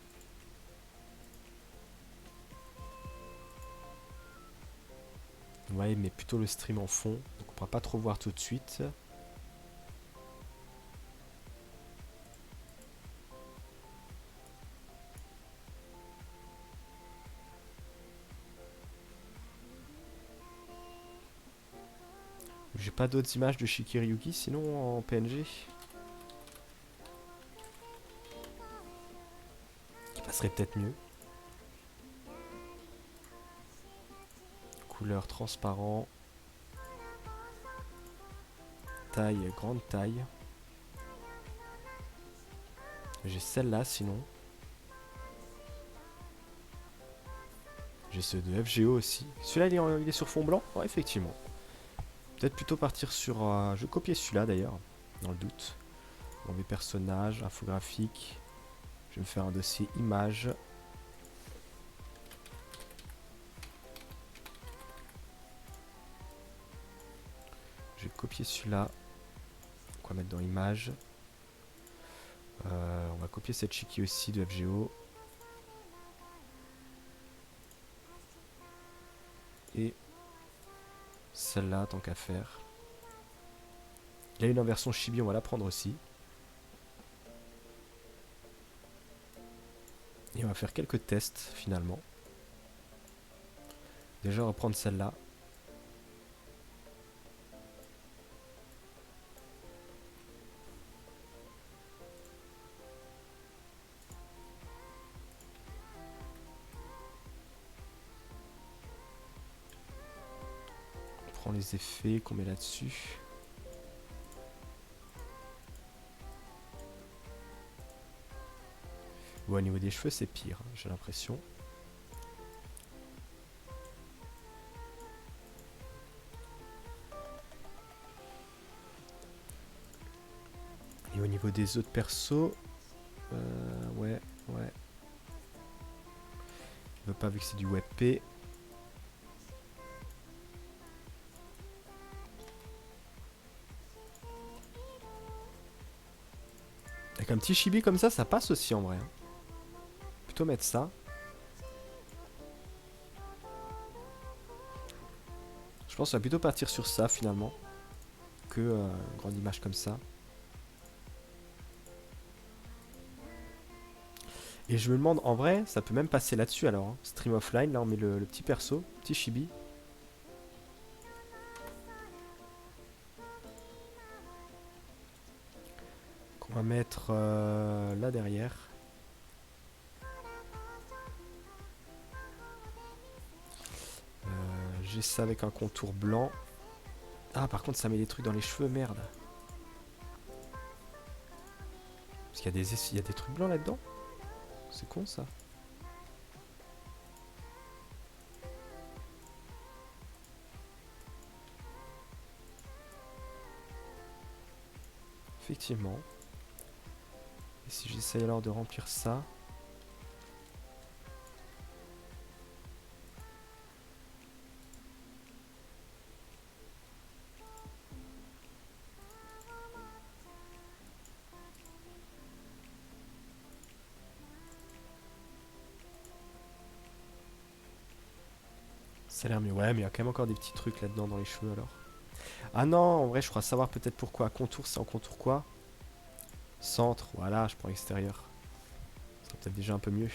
Ouais, mais plutôt le stream en fond, donc on pourra pas trop voir tout de suite. J'ai pas d'autres images de Shikiryuki sinon en PNG qui passerait peut-être mieux. Couleur transparent. Taille, grande taille. J'ai celle-là sinon. J'ai ceux de FGO aussi. Celui-là il est sur fond blanc? Ouais, effectivement. Peut-être plutôt partir sur... je vais copier celui-là d'ailleurs, dans le doute. Dans mes personnages, infographique. Je vais me faire un dossier images. Je vais copier celui-là. On va mettre dans images. On va copier cette Shiki aussi de FGO. Et Celle-là, tant qu'à faire. Il y a une version chibi, on va la prendre aussi. Et on va faire quelques tests finalement. Déjà, on va prendre celle-là. On prend les effets qu'on met là-dessus. Bon, au niveau des cheveux, c'est pire, hein, j'ai l'impression. Et au niveau des autres persos, ouais. Il veut pas vu que c'est du WebP. Avec un petit chibi comme ça passe aussi en vrai. Hein. Plutôt mettre ça. Je pense qu'on va plutôt partir sur ça finalement. Que une grande image comme ça. Et je me demande, en vrai, ça peut même passer là-dessus alors. Hein. Stream offline, là on met le petit perso, petit chibi. Qu'on va mettre là derrière. J'ai ça avec un contour blanc. Ah, par contre, ça met des trucs dans les cheveux, merde. Parce qu'il y a des trucs blancs là-dedans. C'est con ça. Effectivement. Et si j'essaye alors de remplir ça. Ça a l'air mieux. Ouais, mais il y a quand même encore des petits trucs là-dedans dans les cheveux alors. Ah non, en vrai, je crois savoir peut-être pourquoi. Contour, c'est en contour quoi? Centre, voilà, je prends extérieur. Ça sera peut-être déjà un peu mieux.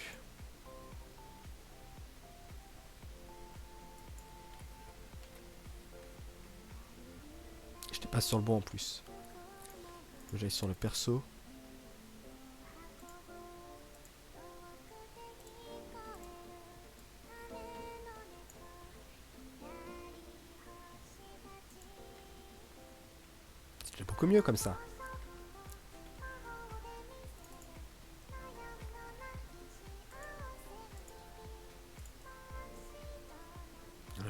J'étais pas sur le bon en plus. J'aille sur le perso. C'est déjà beaucoup mieux comme ça.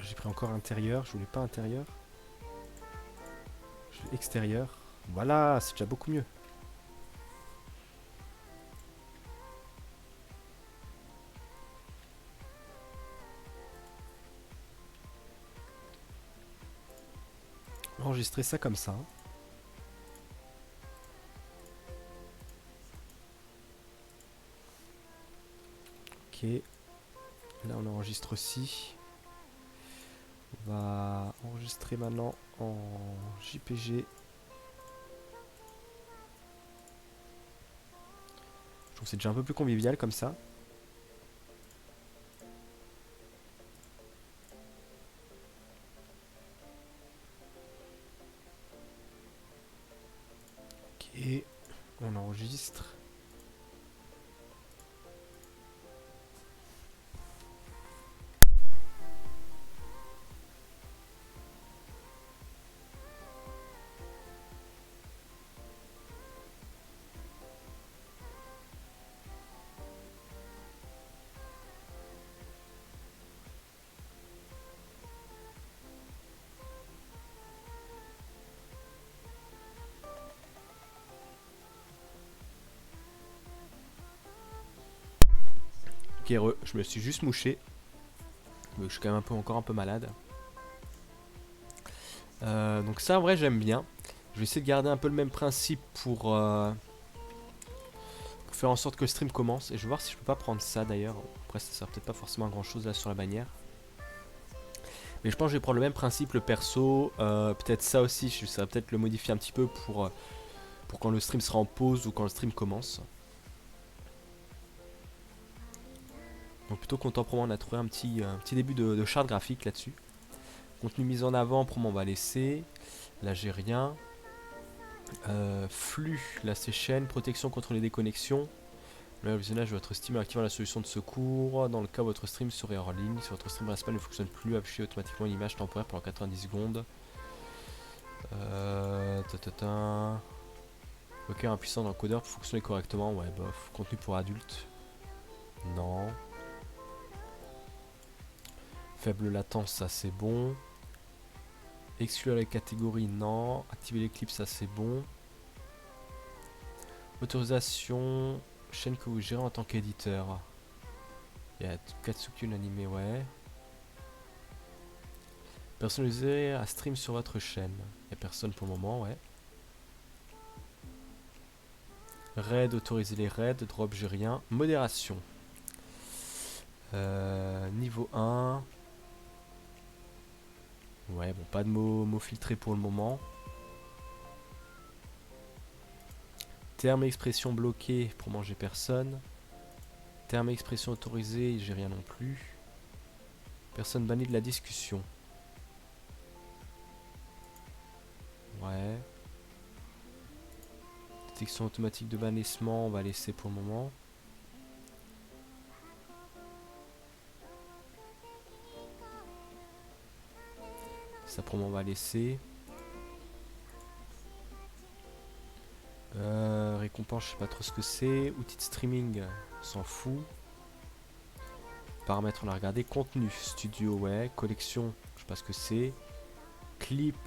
J'ai pris encore intérieur, je voulais pas intérieur. Je veux extérieur. Voilà, c'est déjà beaucoup mieux. Enregistrer ça comme ça. Ok. Là on enregistre aussi. On va enregistrer maintenant en JPG. Je trouve que c'est déjà un peu plus convivial comme ça. Ok. On enregistre. Ok, je me suis juste mouché. Je suis quand même encore un peu malade. Donc ça en vrai j'aime bien. Je vais essayer de garder un peu le même principe pour faire en sorte que le stream commence. Et je vais voir si je peux pas prendre ça d'ailleurs. Après ça sert peut-être pas forcément à grand chose là sur la bannière. Mais je pense que je vais prendre le même principe, le perso. Peut-être ça aussi, ça va peut-être le modifier un petit peu pour quand le stream sera en pause ou quand le stream commence. Donc plutôt content pour moi, on a trouvé un petit début de charte graphique là-dessus. Contenu mis en avant, pour moi on va laisser. Là j'ai rien. Flux, là c'est chaîne, protection contre les déconnexions. Le visionnage de votre stream en activant la solution de secours. Dans le cas où votre stream serait hors ligne, si votre stream principal ne fonctionne plus, affichez automatiquement une image temporaire pendant 90 secondes. Ok, un puissant encodeur pour fonctionner correctement. Ouais, bof. Contenu pour adultes. Non. Faible latence, ça c'est bon. Exclure les catégories, non. Activer les clips, ça c'est bon. Autorisation. Chaîne que vous gérez en tant qu'éditeur. Il y a Katsuki animé, ouais. Personnaliser à stream sur votre chaîne. Il n'y a personne pour le moment, ouais. Raid, autoriser les raids. Drop, j'ai rien. Modération. Niveau 1. Ouais, bon, pas de mots filtrés pour le moment. Terme et expression bloqués pour manger personne. Terme et expression autorisé, j'ai rien non plus. Personne bannie de la discussion. Ouais. Détection automatique de bannissement, on va laisser pour le moment. Ça pour le moment on va laisser. Récompense, je sais pas trop ce que c'est. Outil de streaming, on s'en fout. Paramètres, on a regardé. Contenu, studio, ouais. Collection, je sais pas ce que c'est. Clip.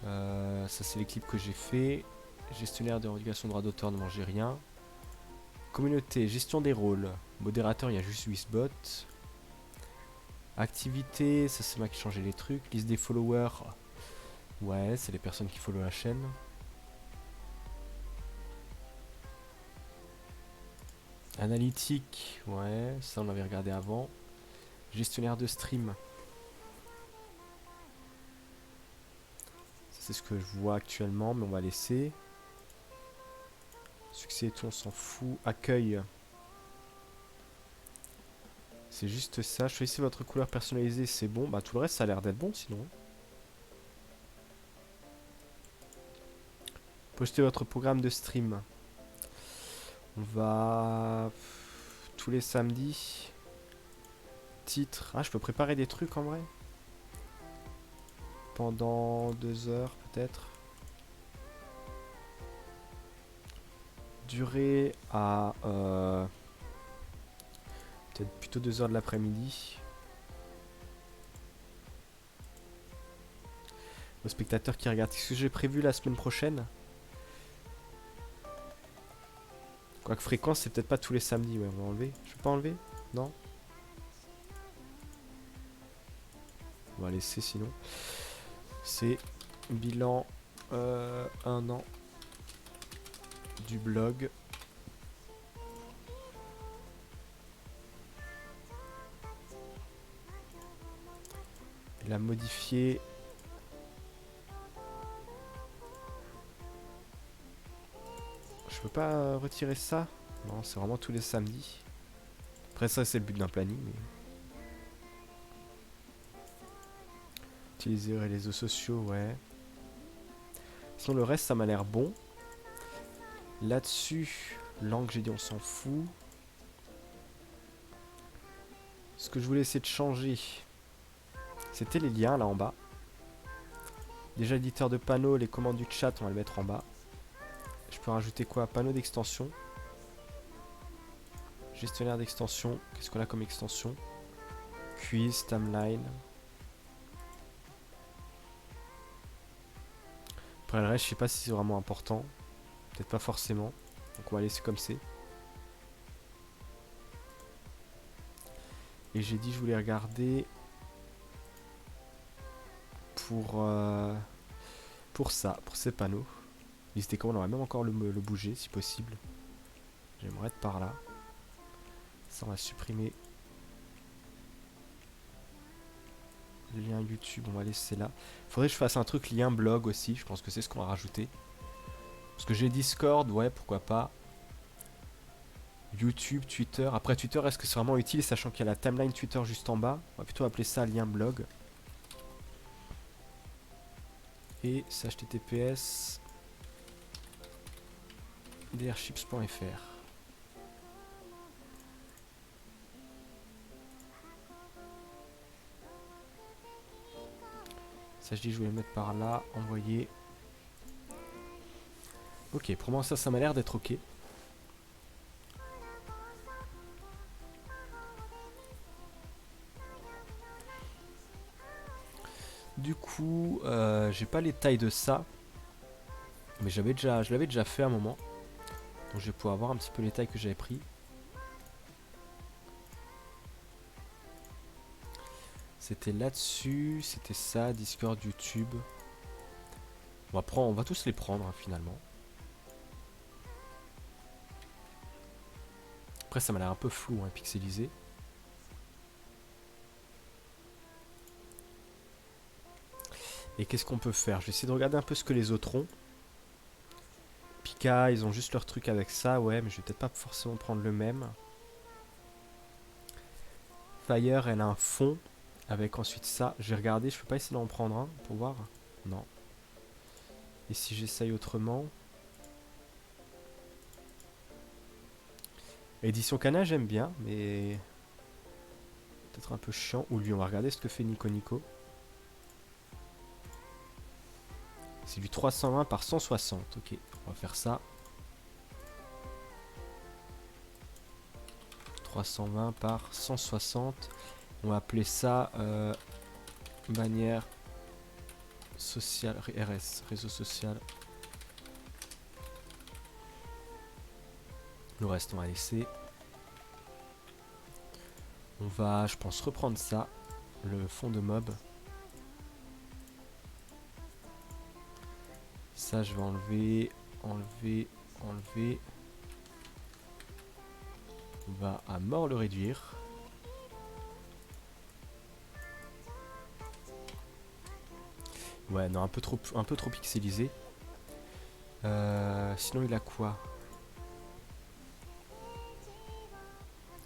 Ça c'est les clips que j'ai fait. Gestionnaire de revendication de droit d'auteur, ne mangez rien. Communauté, gestion des rôles. Modérateur, il y a juste Wissbot. Activité, ça c'est moi qui changeais les trucs. Liste des followers. Ouais, c'est les personnes qui follow la chaîne. Analytique, ouais, ça on l'avait regardé avant. Gestionnaire de stream. C'est ce que je vois actuellement, mais on va laisser. Succès et tout, on s'en fout. Accueil. C'est juste ça. Choisissez votre couleur personnalisée, c'est bon. Bah tout le reste, ça a l'air d'être bon sinon. Postez votre programme de stream. On va... tous les samedis. Titre. Ah, je peux préparer des trucs en vrai. Pendant 2 heures peut-être. Durée à... peut-être plutôt 2 heures de l'après-midi. Aux spectateurs qui regardent. Qu'est-ce que j'ai prévu la semaine prochaine? Quoique fréquence, c'est peut-être pas tous les samedis. Ouais, on va enlever. Je peux pas enlever? Non? On va laisser sinon. C'est bilan 1 an du blog. La modifier. Je peux pas retirer ça? Non, c'est vraiment tous les samedis. Après ça, c'est le but d'un planning. Mais... utiliser les réseaux sociaux, ouais. Sinon, le reste, ça m'a l'air bon. Là-dessus, langue, j'ai dit, on s'en fout. Ce que je voulais essayer de changer, c'était les liens là en bas. Déjà, éditeur de panneaux, les commandes du chat, on va le mettre en bas. Je peux rajouter quoi? Panneau d'extension. Gestionnaire d'extension. Qu'est-ce qu'on a comme extension? Quiz, timeline. Après le reste, je sais pas si c'est vraiment important. Peut-être pas forcément. Donc on va laisser comme c'est. Et j'ai dit je voulais regarder pour ça, pour ces panneaux. Liste comment on aurait même encore le bouger si possible. J'aimerais être par là. Ça on va supprimer. Le lien YouTube, on va laisser là. Faudrait que je fasse un truc lien blog aussi. Je pense que c'est ce qu'on va rajouter. Parce que j'ai Discord, ouais, pourquoi pas. YouTube, Twitter. Après Twitter, est-ce que c'est vraiment utile, sachant qu'il y a la timeline Twitter juste en bas? On va plutôt appeler ça lien blog. Et c'est https drchips.fr. Ça, je dis, je vais le mettre par là, envoyer. Ok, pour moi, ça m'a l'air d'être ok. Du coup, j'ai pas les tailles de ça. Mais je l'avais déjà fait à un moment. Donc je vais pouvoir voir un petit peu les tailles que j'avais pris. C'était là-dessus, c'était ça, Discord, YouTube. On va tous les prendre hein, finalement. Après ça m'a l'air un peu flou, hein, pixelisé. Et qu'est-ce qu'on peut faire? Je vais essayer de regarder un peu ce que les autres ont. Pika, ils ont juste leur truc avec ça, ouais, mais je vais peut-être pas forcément prendre le même. Fire, elle a un fond avec ensuite ça. Je vais regarder, je peux pas essayer d'en prendre un pour voir? Non. Et si j'essaye autrement? Édition Cana, j'aime bien, mais peut-être un peu chiant. Ou lui, on va regarder ce que fait Nico Nico. C'est du 320 par 160. Ok, on va faire ça. 320 par 160. On va appeler ça bannière sociale, RS, réseau social. Le reste, on va laisser. On va, je pense, reprendre ça. Le fond de mob. Ça, je vais enlever, enlever. On va à mort le réduire. Ouais, non, un peu trop pixelisé. Sinon, il a quoi?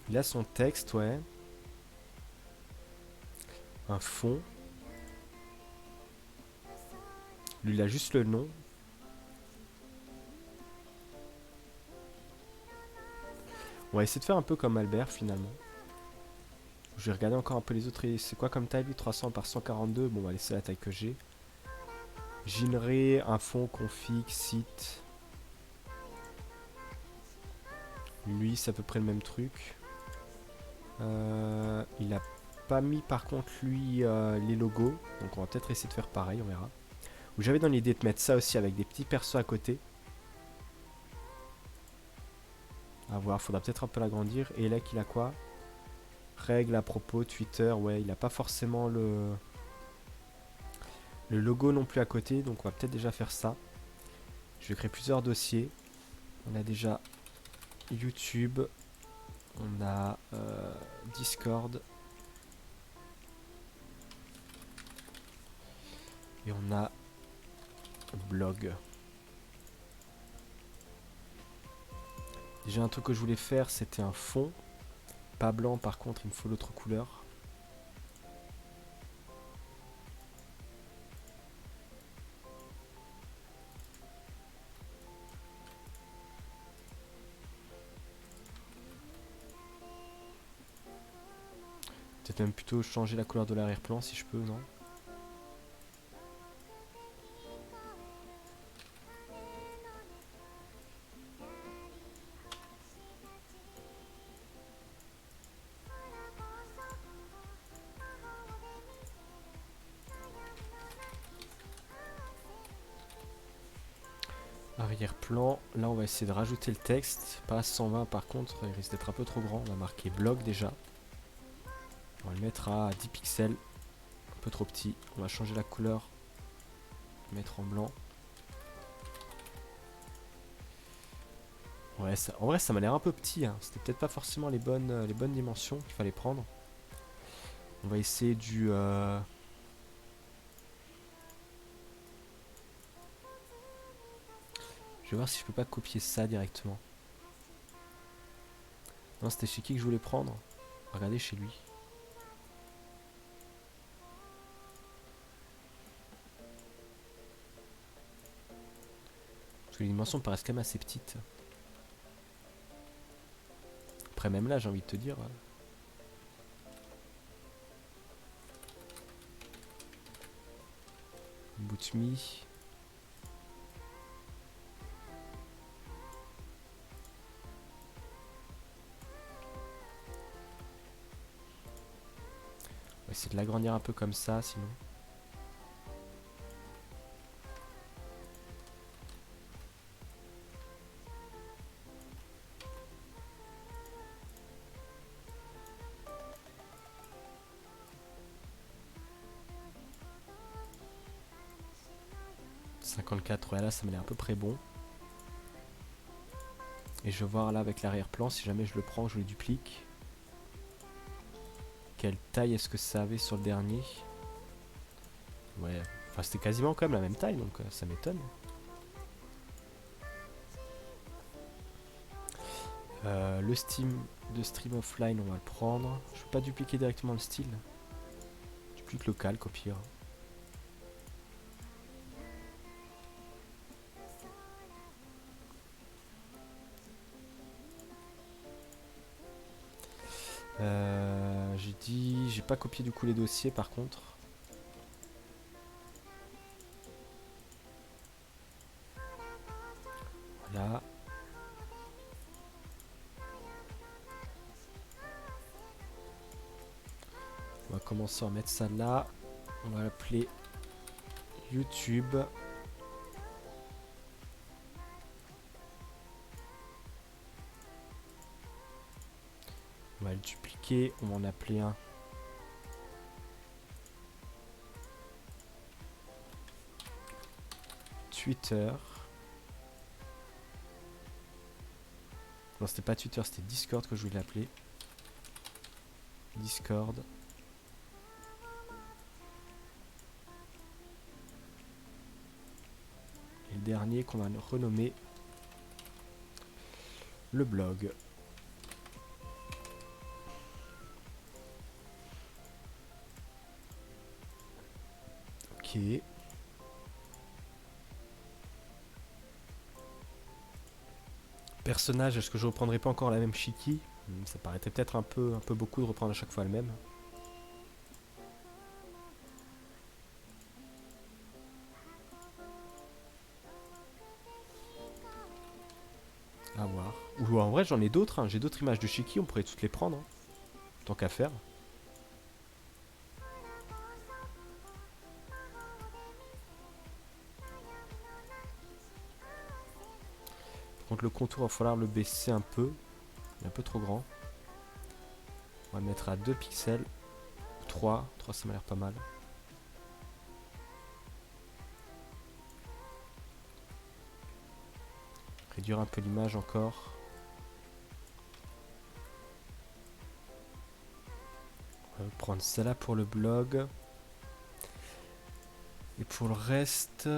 Il a son texte, ouais. Un fond. Lui, il a juste le nom. On va essayer de faire un peu comme Albert, finalement. Je vais regarder encore un peu les autres. C'est quoi comme taille, lui? 300 par 142. Bon, on va laisser la taille que j'ai. Ginré, un fond, config, site. Lui, c'est à peu près le même truc. Il a pas mis par contre lui les logos. Donc on va peut-être essayer de faire pareil, on verra. Ou j'avais dans l'idée de mettre ça aussi avec des petits persos à côté. À voir, faudra peut-être un peu l'agrandir. Et là qu'il a quoi? Règles à propos, Twitter, ouais, il a pas forcément le logo non plus à côté. Donc on va peut-être déjà faire ça. Je vais créer plusieurs dossiers. On a déjà YouTube. On a Discord. Et on a blog. Déjà un truc que je voulais faire, c'était un fond. Pas blanc, par contre, il me faut l'autre couleur. Peut-être même plutôt changer la couleur de l'arrière-plan si je peux, non? Arrière-plan, là on va essayer de rajouter le texte, pas à 120 par contre, il risque d'être un peu trop grand, on va marquer blog déjà. On va le mettre à 10 pixels, un peu trop petit, on va changer la couleur, mettre en blanc. Ouais, en vrai ça m'a l'air un peu petit, hein. C'était peut-être pas forcément les bonnes dimensions qu'il fallait prendre. On va essayer du Je vais voir si je peux pas copier ça directement. Non, c'était chez qui que je voulais prendre? Regardez chez lui. Parce que les dimensions paraissent quand même assez petites. Après, même là, j'ai envie de te dire. Boot me. On va essayer de l'agrandir un peu comme ça, sinon. « 54, ouais, là, ça m'a l'air à peu près bon. Et je vais voir là avec l'arrière-plan, si jamais je le prends, je le duplique. Quelle taille est-ce que ça avait sur le dernier? Ouais, enfin c'était quasiment quand même la même taille, donc ça m'étonne. Le Steam de Stream Offline, on va le prendre. Je peux pas dupliquer directement le style. Duplique le calque au pire. J'ai dit... J'ai pas copié du coup les dossiers par contre. Voilà. On va commencer à mettre ça là. On va l'appeler YouTube. On va le dupliquer. On va en appeler un Twitter. Non, c'était pas Twitter, c'était Discord que je voulais l'appeler. Discord. Et le dernier qu'on va renommer le blog. Ok. Personnage, est-ce que je reprendrai pas encore la même Shiki? Ça paraîtrait peut-être un peu beaucoup de reprendre à chaque fois le même. À voir. Ou en vrai, j'en ai d'autres. Hein. J'ai d'autres images de Shiki, on pourrait toutes les prendre. Hein. Tant qu'à faire. Par contre, le contour, il va falloir le baisser un peu. Il est un peu trop grand. On va le mettre à 2 pixels. 3. 3, ça m'a l'air pas mal. Réduire un peu l'image encore. On va prendre celle-là pour le blog. Et pour le reste...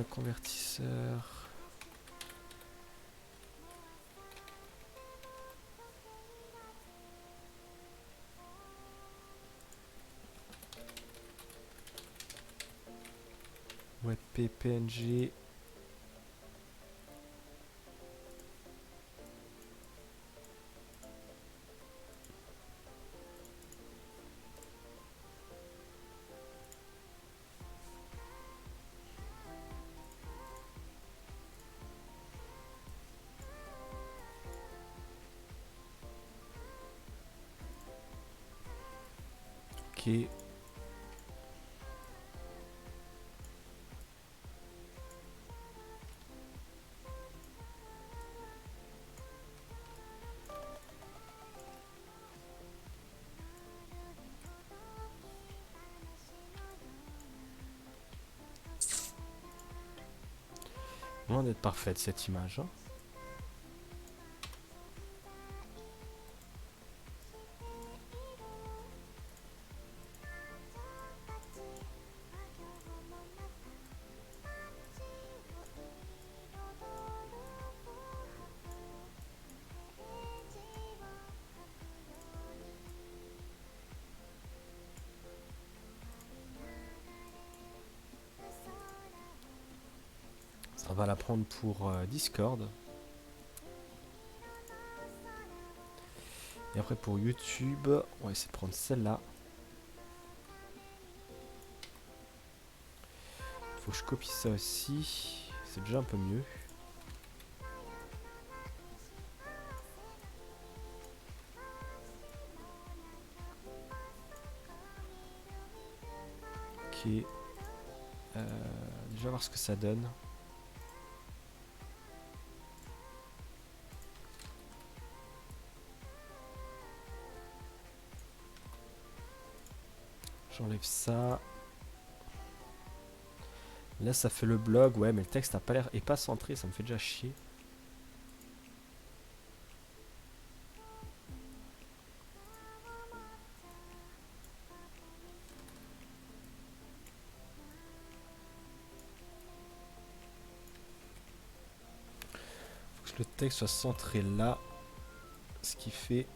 convertisseur... WebP, PNG... Ok. Loin d'être parfaite cette image. Hein. On va la prendre pour Discord. Et après pour YouTube, on va essayer de prendre celle-là. Faut que je copie ça aussi. C'est déjà un peu mieux. Ok. Déjà voir ce que ça donne. J'enlève ça. Là ça fait le blog, ouais, mais le texte a pas l'air, est pas centré, ça me fait déjà chier. Faut que le texte soit centré là. Ce qui fait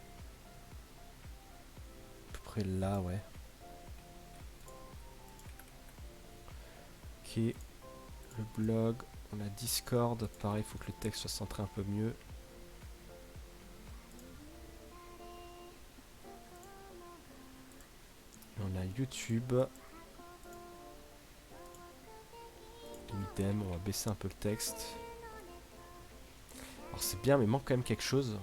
à peu près là, ouais. Ok. Le blog, on a Discord, pareil, faut que le texte soit centré un peu mieux. On a YouTube. Idem, on va baisser un peu le texte. Alors c'est bien, mais il manque quand même quelque chose.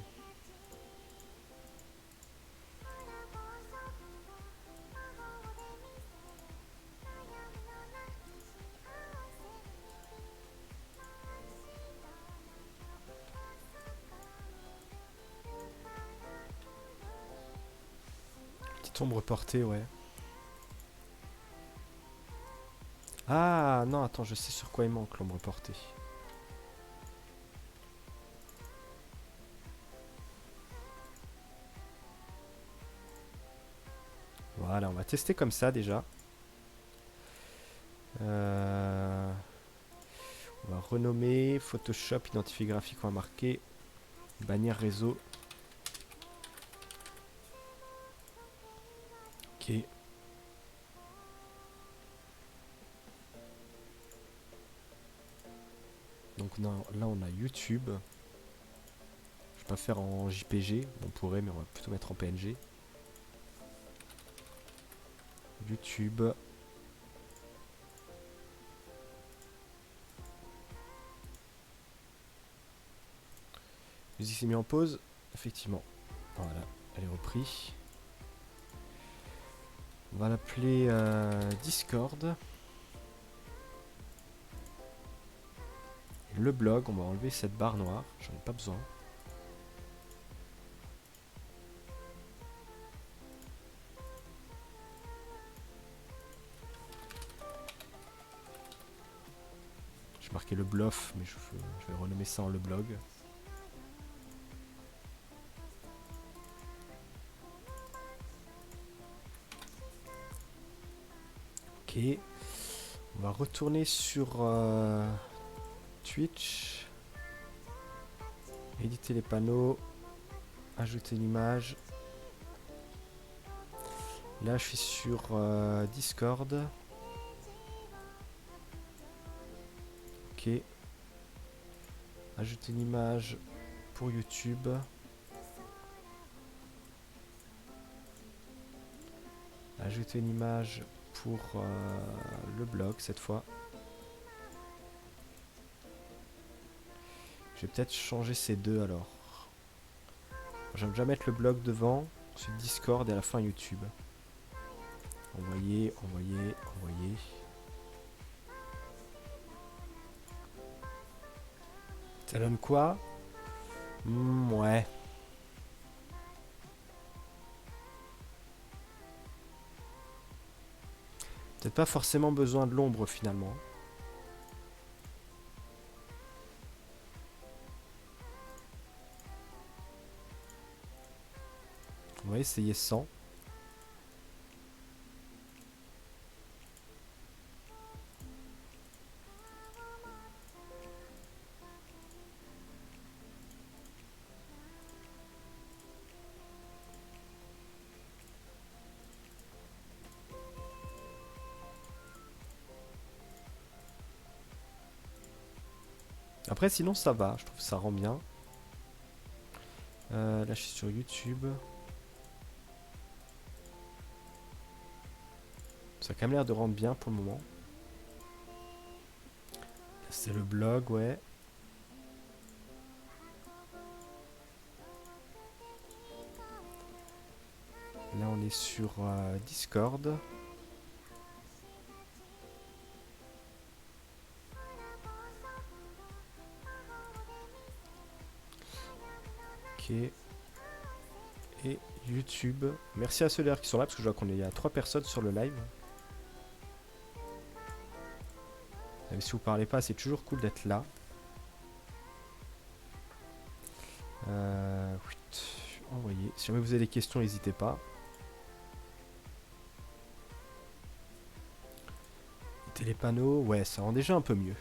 Petite ombre portée, ouais. Ah non, attends, je sais sur quoi il manque l'ombre portée. Voilà, on va tester comme ça déjà. On va renommer Photoshop, identifié graphique, on va marquer bannière réseau. Ok. Donc là on a YouTube. Je vais pas faire en JPG, on pourrait, mais on va plutôt mettre en PNG. YouTube. Musique s'est mis en pause. Effectivement. Voilà, elle est reprise. On va l'appeler Discord. Et le blog, on va enlever cette barre noire. J'en ai pas besoin. Je marquais le bluff, mais je vais renommer ça en le blog. Ok. On va retourner sur Twitch. Éditer les panneaux. Ajouter une image. Là, je suis sur Discord. Ok. Ajouter une image pour YouTube. Ajouter une image pour le blog cette fois. Je vais peut-être changer ces deux alors. J'aime déjà mettre le blog devant, ensuite Discord et à la fin YouTube. Envoyer, envoyer, envoyer. Ça donne quoi? Ouais. Peut-être pas forcément besoin de l'ombre finalement. On va essayer sans. Après, sinon, ça va. Je trouve que ça rend bien. Là, je suis sur YouTube. Ça a quand même l'air de rendre bien pour le moment. C'est le blog, ouais. Là, on est sur Discord. Ok. Et YouTube. Merci à ceux d'ailleurs qui sont là, parce que je vois qu'on est à 3 personnes sur le live. Même si vous parlez pas, c'est toujours cool d'être là. Oui, envoyez. Si jamais vous avez des questions, n'hésitez pas. Télépanneau, ouais, ça rend déjà un peu mieux.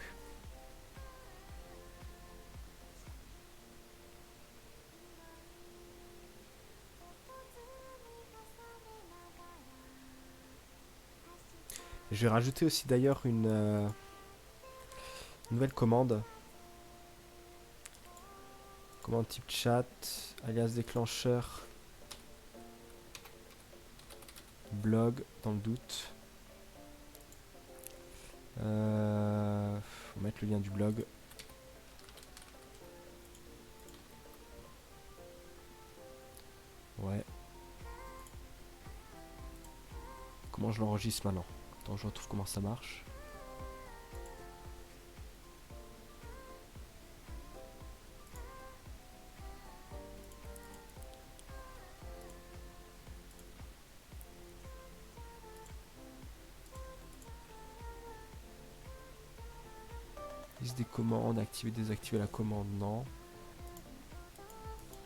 Je vais rajouter aussi d'ailleurs une nouvelle commande. Commande type chat, alias déclencheur, blog, dans le doute. Faut mettre le lien du blog. Ouais. Comment je l'enregistre maintenant? Attends, je retrouve comment ça marche. Liste des commandes, activer, désactiver la commande, non.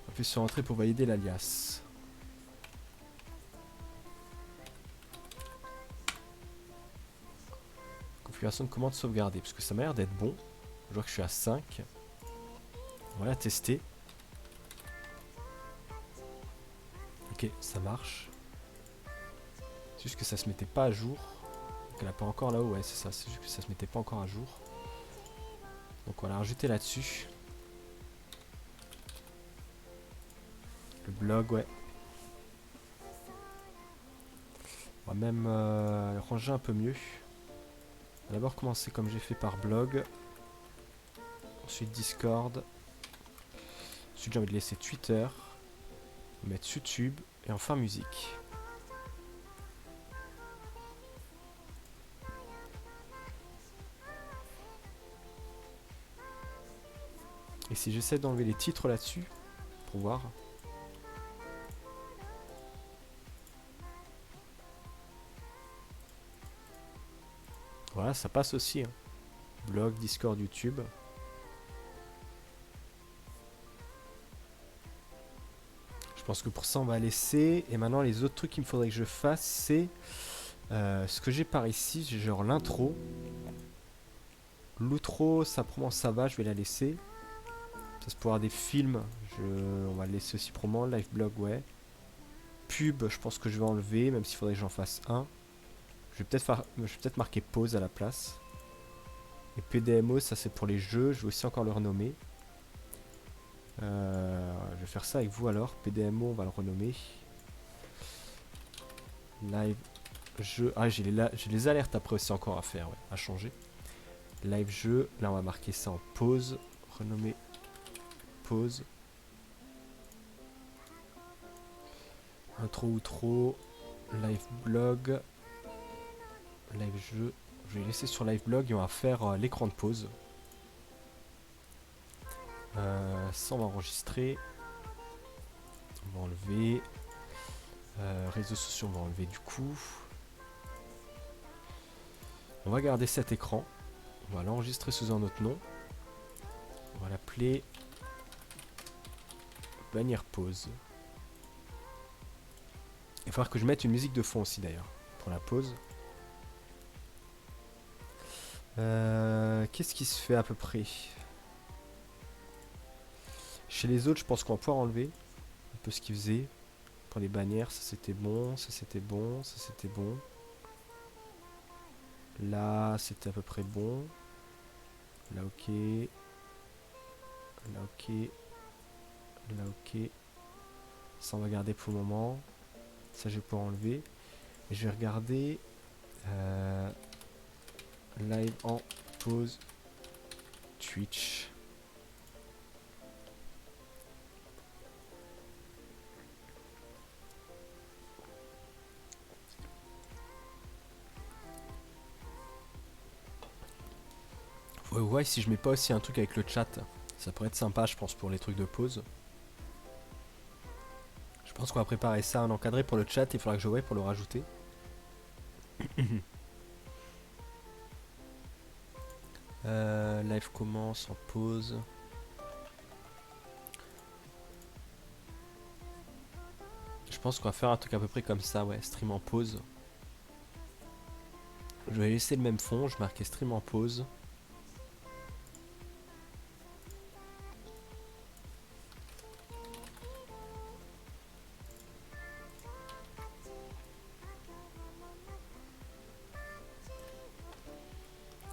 Appuyer sur entrée pour valider l'alias. Configuration de commande sauvegardée, parce que ça m'a l'air d'être bon. Je vois que je suis à 5. On va la tester. Ok, ça marche. C'est juste que ça se mettait pas à jour. Donc elle a pas encore là-haut, ouais c'est ça, c'est juste que ça se mettait pas encore à jour. Donc on va la rajouter là-dessus. Le blog, ouais. On va même ranger un peu mieux. On va d'abord commencer comme j'ai fait par blog. Ensuite Discord. Ensuite j'ai envie de laisser Twitter. Mettre YouTube. Et enfin musique. Et si j'essaie d'enlever les titres là-dessus, pour voir. Voilà, ça passe aussi. Hein. Blog, Discord, YouTube. Je pense que pour ça, on va laisser. Et maintenant, les autres trucs qu'il me faudrait que je fasse, c'est ce que j'ai par ici. J'ai genre l'intro. L'outro, simplement ça va, je vais la laisser. Ça se pourra des films. On va le laisser aussi pour moi. Live blog, ouais. Pub, je pense que je vais enlever, même s'il faudrait que j'en fasse un. Je vais peut-être marquer pause à la place. Et PDMO, ça c'est pour les jeux. Je vais aussi encore le renommer. Je vais faire ça avec vous alors. PDMO, on va le renommer. Live jeu. Ah, j'ai les alertes après aussi encore à faire, ouais, à changer. Live jeu. Là, on va marquer ça en pause. Renommer pause. Intro, outro. Live blog. Live jeu. Je vais laisser sur live blog et on va faire l'écran de pause. Ça, on va enregistrer. On va enlever. Réseaux sociaux, on va enlever du coup. On va garder cet écran. On va l'enregistrer sous un autre nom. On va l'appeler bannière pause. Il va falloir que je mette une musique de fond aussi d'ailleurs pour la pause. Qu'est-ce qui se fait à peu près? Chez les autres, je pense qu'on va pouvoir enlever un peu ce qu'ils faisaient. Pour les bannières, ça c'était bon, ça c'était bon, ça c'était bon. Là, c'était à peu près bon. Là, ok. Là ok. Là ok. Ça on va garder pour le moment. Ça je vais pouvoir enlever. Et je vais regarder live en pause Twitch. Faut voir si je mets pas aussi un truc avec le chat. Ça pourrait être sympa je pense pour les trucs de pause. Je pense qu'on va préparer ça, un encadré pour le chat, il faudra que je voie pour le rajouter. Live commence en pause. Je pense qu'on va faire un truc à peu près comme ça, ouais, stream en pause. Je vais laisser le même fond, je marquais stream en pause.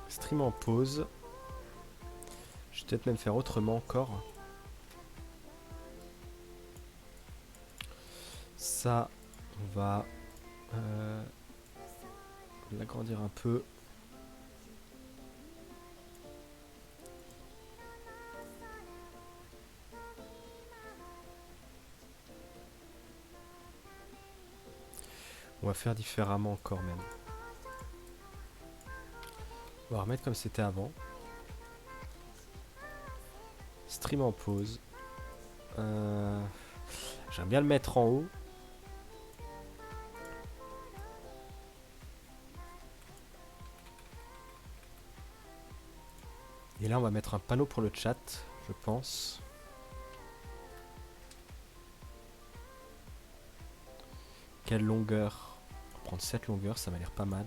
Stream en pause. Je vais peut-être même faire autrement encore. Ça, on va l'agrandir un peu. On va faire différemment encore même. On va remettre comme c'était avant. Stream en pause. J'aime bien le mettre en haut. Et là on va mettre un panneau pour le chat, je pense. Quelle longueur? On va prendre cette longueur, ça m'a l'air pas mal.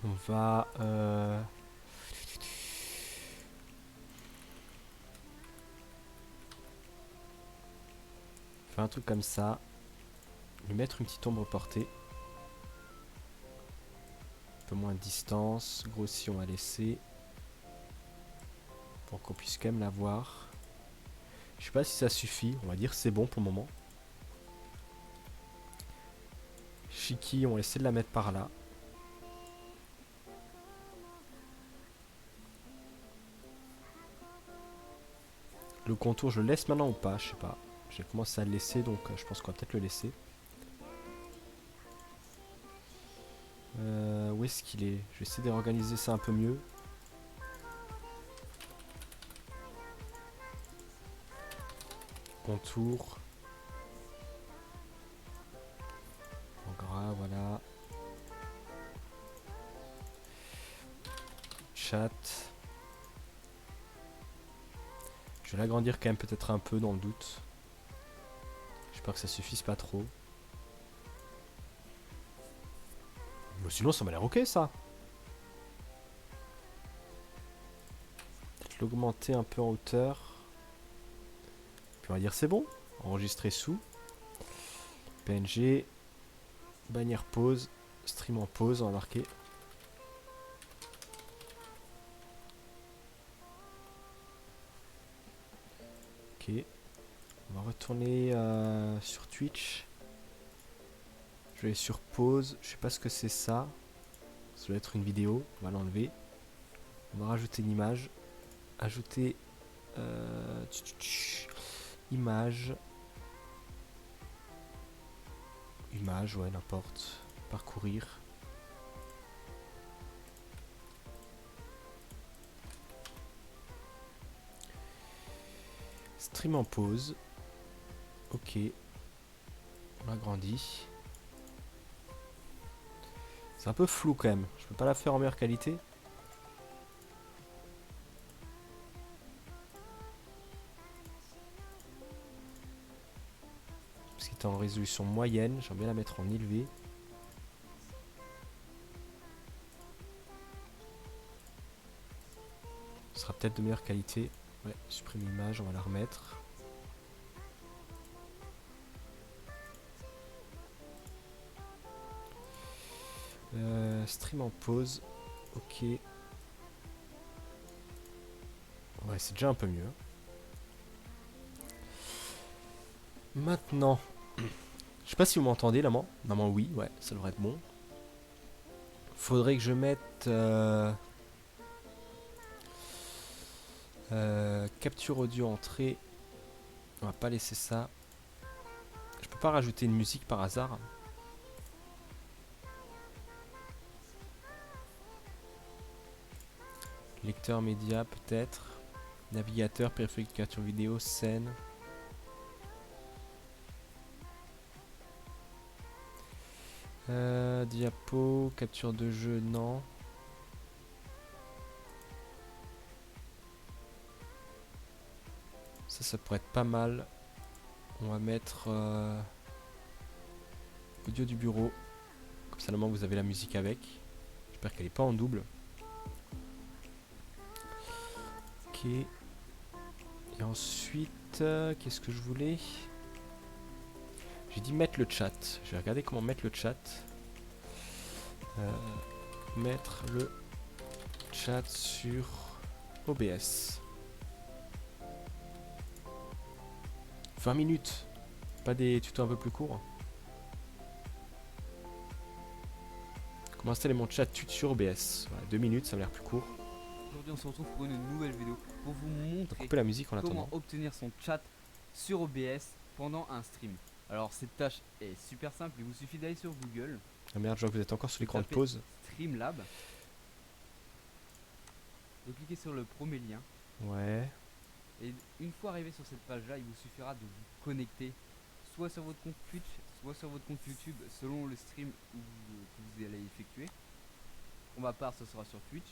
On va faire un truc comme ça. Lui mettre une petite ombre portée. Un peu moins de distance. Grossi on va laisser. Pour qu'on puisse quand même la voir. Je sais pas si ça suffit. On va dire c'est bon pour le moment. Shiki, on va essayer de la mettre par là. Le contour, je le laisse maintenant ou pas? Je sais pas. J'ai commencé à le laisser, donc je pense qu'on va peut-être le laisser. Où est-ce qu'il est? Je vais essayer d'organiser ça un peu mieux. Contour. En gras, voilà. Chat. Je vais l'agrandir quand même peut-être un peu dans le doute. J'espère que ça suffise pas trop. Mais sinon ça m'a l'air ok ça. Peut-être l'augmenter un peu en hauteur. Puis on va dire c'est bon. Enregistrer sous. PNG. Bannière pause. Stream en pause, on va marquer. Ok. On va retourner sur Twitch. Je vais aller sur pause. Je sais pas ce que c'est ça. Ça doit être une vidéo. On va l'enlever. On va rajouter une image. Ajouter image. Image, ouais, n'importe. Parcourir. Stream en pause. Ok. On agrandit. C'est un peu flou quand même. Je peux pas la faire en meilleure qualité. Parce qu'il est en résolution moyenne. J'aimerais bien la mettre en élevé. Ce sera peut-être de meilleure qualité. Ouais, supprime l'image, on va la remettre. Stream en pause. Ok. Ouais, c'est déjà un peu mieux. Maintenant, je sais pas si vous m'entendez, maman. Maman, oui, ouais, ça devrait être bon. Faudrait que je mette capture audio entrée. On va pas laisser ça. Je peux pas rajouter une musique par hasard. Lecteur média peut-être. Navigateur, périphérique de capture vidéo, scène. Diapo, capture de jeu, non. Ça pourrait être pas mal. On va mettre audio du bureau. Comme ça, normalement, vous avez la musique avec. J'espère qu'elle est pas en double. Ok. Et ensuite, qu'est-ce que je voulais? J'ai dit mettre le chat. Je vais regarder comment mettre le chat. Mettre le chat sur OBS. 20 minutes. Pas des tutos un peu plus courts. Comment installer mon chat sur OBS. Voilà, 2 minutes, ça m'a l'air plus court. Aujourd'hui on se retrouve pour une nouvelle vidéo pour vous montrer Couper la musique en comment attendant. obtenir son chat sur OBS pendant un stream. Alors cette tâche est super simple, il vous suffit d'aller sur Google. Ah merde, je vois que vous êtes encore sur l'écran de tapez pause. Streamlab. Vous cliquez sur le premier lien. Ouais. Et une fois arrivé sur cette page là, il vous suffira de vous connecter soit sur votre compte Twitch, soit sur votre compte YouTube selon le stream que vous allez effectuer. Pour ma part ce sera sur Twitch.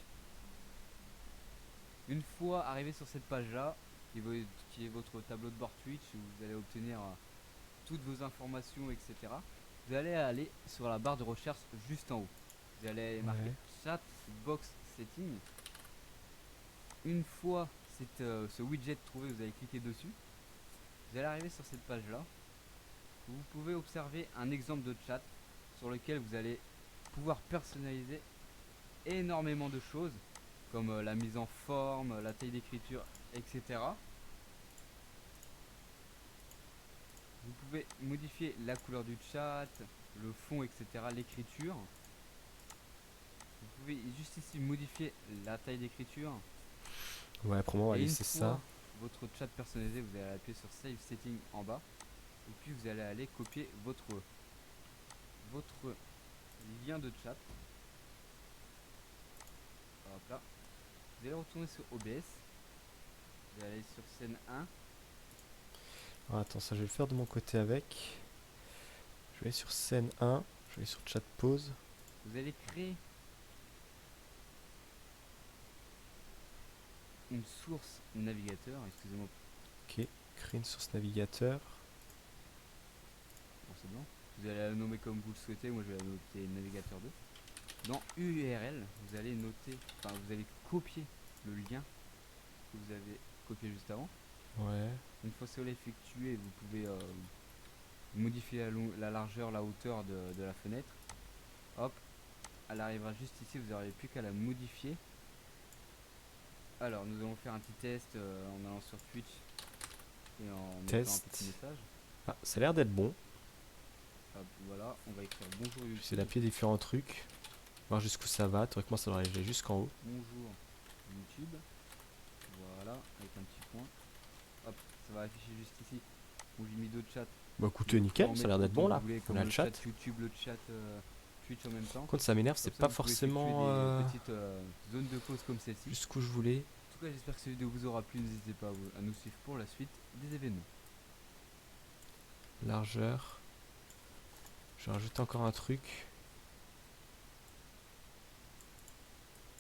Une fois arrivé sur cette page là, qui est votre tableau de bord Twitch où vous allez obtenir toutes vos informations, etc. Vous allez aller sur la barre de recherche juste en haut. Vous allez marquer chat box setting. Une fois ce widget trouvé, vous allez cliquer dessus. Vous allez arriver sur cette page là. Vous pouvez observer un exemple de chat sur lequel vous allez pouvoir personnaliser énormément de choses comme la mise en forme, la taille d'écriture, etc. Vous pouvez modifier la couleur du chat, le fond, etc., l'écriture. Vous pouvez juste ici modifier la taille d'écriture. Ouais, après moi, on va Et une laisser fois ça. votre chat personnalisé, vous allez appuyer sur Save Setting en bas. Et puis vous allez aller copier votre lien de chat. Hop là. Vous allez retourner sur OBS. Vous allez aller sur scène 1. Ah, attends, ça je vais le faire de mon côté avec. Je vais aller sur scène 1. Je vais aller sur chat pause. Vous allez créer une source navigateur, excusez-moi. Ok, créer une source navigateur. Bon, c'est bon. Vous allez la nommer comme vous le souhaitez. Moi je vais la noter navigateur 2. Dans URL, vous allez noter, enfin vous allez copier le lien que vous avez copié juste avant. Ouais. Une fois cela effectué, vous pouvez modifier la largeur, la hauteur de la fenêtre. Hop, elle arrivera juste ici, vous n'aurez plus qu'à la modifier. Alors nous allons faire un petit test en allant sur Twitch et en mettant un petit message. Ah, ça a l'air d'être bon. Hop, voilà, on va écrire bonjour YouTube. J'essaie d'appuyer différents trucs. Voir jusqu'où ça va. Théoriquement, ça devrait aller jusqu'en haut. Bonjour YouTube. Voilà, avec un petit point. Hop, ça va afficher juste ici. Bon, j'ai mis d'autres chats. Bah écoutez, nickel, ça a l'air d'être bon là. On a le chat. YouTube, le chat Twitch en même temps. Contre ça m'énerve, c'est pas forcément des petites zones de pause comme celle-ci. jusqu'où je voulais. En tout cas, j'espère que cette vidéo vous aura plu. N'hésitez pas à nous suivre pour la suite des événements. Largeur. Je vais rajouter encore un truc.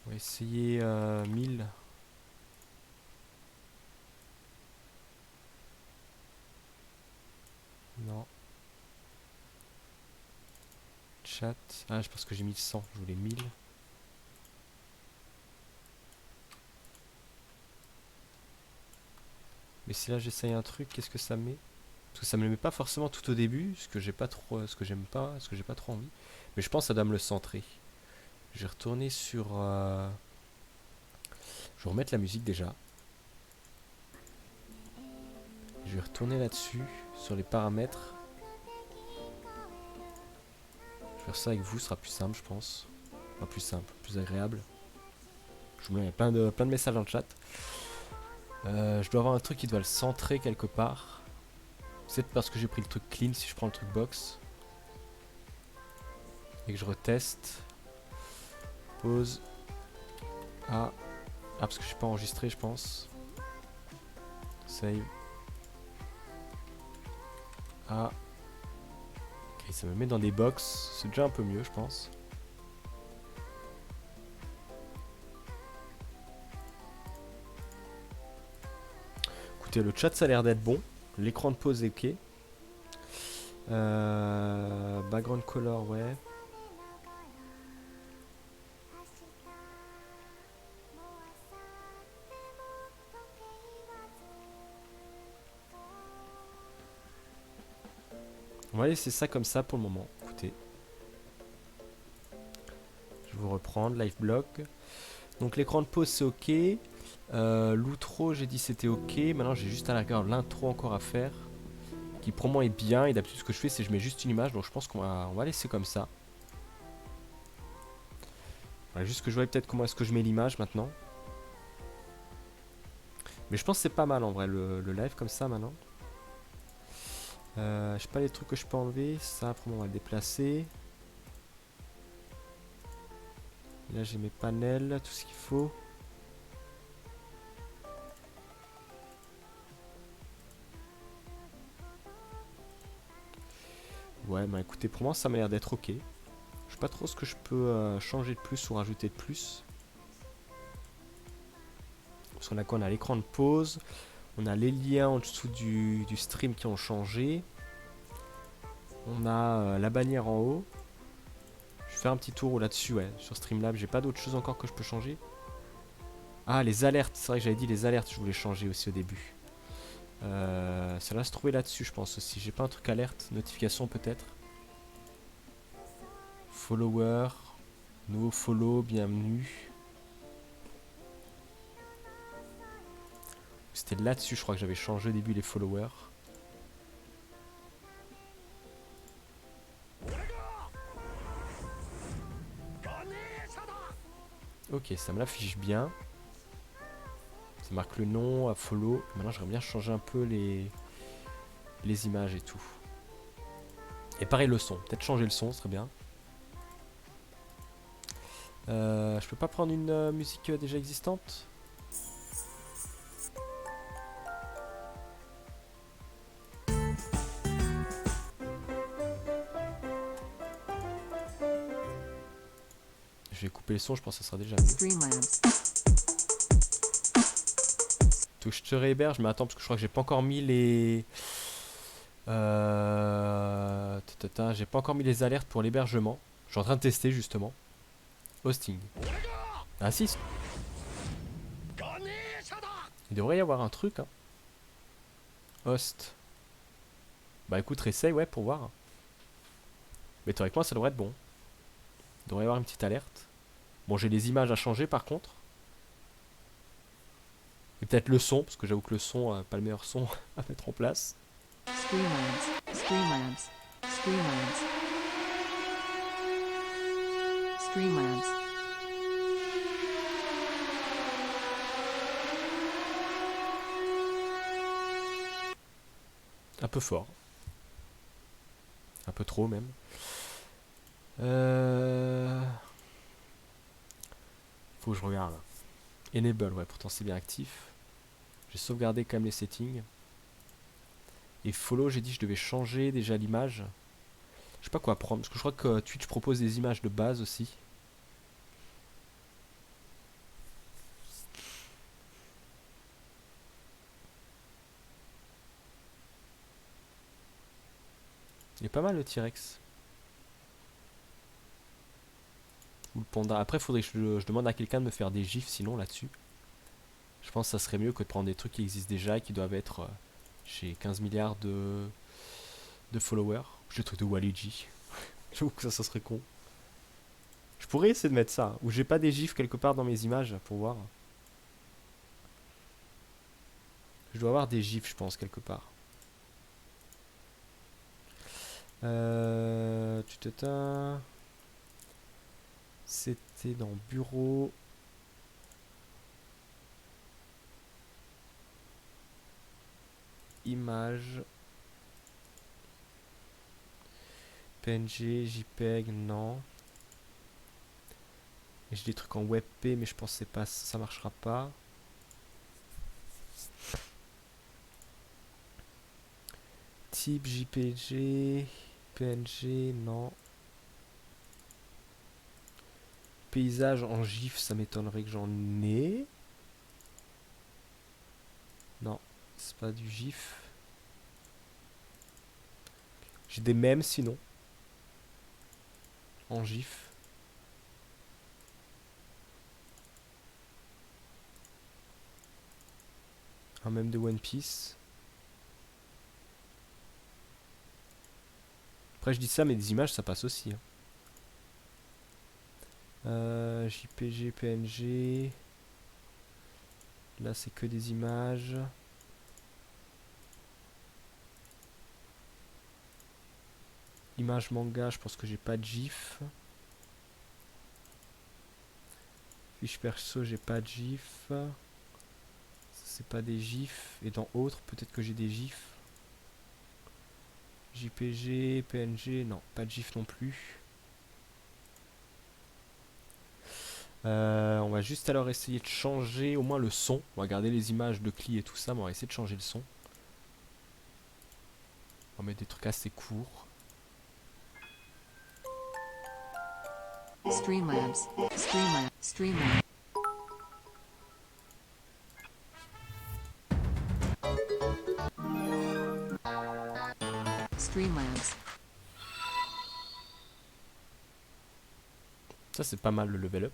On va essayer 1000. Non. Chat. Ah, je pense que j'ai mis 100. Je voulais 1000. Mais si là j'essaye un truc, qu'est-ce que ça met? Parce que ça me le met pas forcément tout au début, ce que j'ai pas trop, ce que j'aime pas, ce que j'ai pas trop envie. Mais je pense que ça doit me le centrer. Je vais retourner sur... Je vais remettre la musique déjà. Je vais retourner là-dessus, sur les paramètres. Je vais faire ça avec vous, ce sera plus simple, je pense. Enfin, plus simple, plus agréable. Je vous mets, il y a plein de messages dans le chat. Je dois avoir un truc qui doit le centrer quelque part. C'est parce que j'ai pris le truc clean si je prends le truc box. Et que je reteste. Pause. Ah, parce que je suis pas enregistré, je pense. Save. Ah. Ok, ça me met dans des box. C'est déjà un peu mieux, je pense. Écoutez, le chat ça a l'air d'être bon. L'écran de pause est ok. Background color, ouais. On va laisser ça comme ça pour le moment. Écoutez. Je vais vous reprendre. Live block. Donc l'écran de pause c'est ok. L'outro j'ai dit c'était ok. Maintenant j'ai juste à la rigueur l'intro encore à faire. Qui pour moi est bien. Et d'habitude ce que je fais c'est que je mets juste une image. Donc je pense on va laisser comme ça. Voilà, juste que je vois peut-être comment est-ce que je mets l'image maintenant. Mais je pense que c'est pas mal en vrai le live comme ça maintenant. Je sais pas les trucs que je peux enlever. Ça après on va le déplacer. Là j'ai mes panels, tout ce qu'il faut. Ouais bah écoutez pour moi ça m'a l'air d'être ok. Je sais pas trop ce que je peux changer de plus ou rajouter de plus. Parce qu'on a quoi? On a l'écran de pause. On a les liens en dessous du stream qui ont changé. On a la bannière en haut. Je vais faire un petit tour là-dessus, ouais. Sur Streamlab, j'ai pas d'autres choses encore que je peux changer. Ah, les alertes. C'est vrai que j'avais dit les alertes, je voulais changer aussi au début. Ça va se trouver là-dessus, je pense aussi. J'ai pas un truc alerte, notification peut-être. Follower. Nouveau follow, bienvenue. C'était là-dessus, je crois que j'avais changé au début les followers. Ok, ça me l'affiche bien. Ça marque le nom, à follow. Maintenant, j'aimerais bien changer un peu les images et tout. Et pareil, le son. Peut-être changer le son, ce serait bien. Je peux pas prendre une musique déjà existante? Je vais couper le son, je pense que ça sera déjà mieux. Touche te réhéberge, mais attends, parce que je crois que j'ai pas encore mis les... J'ai pas encore mis les alertes pour l'hébergement. Je suis en train de tester justement. Hosting. Ah si. Il devrait y avoir un truc. Hein. Host. Bah écoute, réessaye, ouais, pour voir. Mais théoriquement, ça devrait être bon. Il devrait y avoir une petite alerte. Bon, j'ai les images à changer par contre. Et peut-être le son, parce que j'avoue que le son, pas le meilleur son à mettre en place. Streamlabs. Un peu fort. Un peu trop même. Faut que je regarde. Enable, ouais, pourtant c'est bien actif. J'ai sauvegardé quand même les settings. Et follow, j'ai dit que je devais changer déjà l'image. Je sais pas quoi prendre, parce que je crois que Twitch propose des images de base aussi. Il est pas mal le T-Rex. Ou le panda. Après, faudrait que je demande à quelqu'un de me faire des gifs sinon là-dessus. Je pense que ça serait mieux que de prendre des trucs qui existent déjà et qui doivent être chez 15 milliards de followers. J'ai le truc de Waligi. J'avoue que ça serait con. Je pourrais essayer de mettre ça. Ou j'ai pas des gifs quelque part dans mes images pour voir. Je dois avoir des gifs, je pense, quelque part. Tutata. C'était dans bureau. Image. PNG, JPEG, non. Et j'ai des trucs en WebP, mais je pensais pas ça marchera pas. Type JPG, PNG, non. Paysage en GIF, ça m'étonnerait que j'en ai. Non, c'est pas du GIF. J'ai des mèmes sinon. En GIF. Un mème de One Piece. Après je dis ça mais des images ça passe aussi. JPG, PNG. Là c'est que des images. Image manga, je pense que j'ai pas de GIF. Fiche perso, j'ai pas de GIF. Ça, c'est pas des GIFs. Et dans autres, peut-être que j'ai des GIFs. JPG, PNG, non, pas de GIF non plus. On va juste alors essayer de changer au moins le son. On va garder les images de CLI et tout ça, mais on va essayer de changer le son. On va mettre des trucs assez courts. Streamlabs. Streamlabs. Streamlabs. Ça c'est pas mal le level up.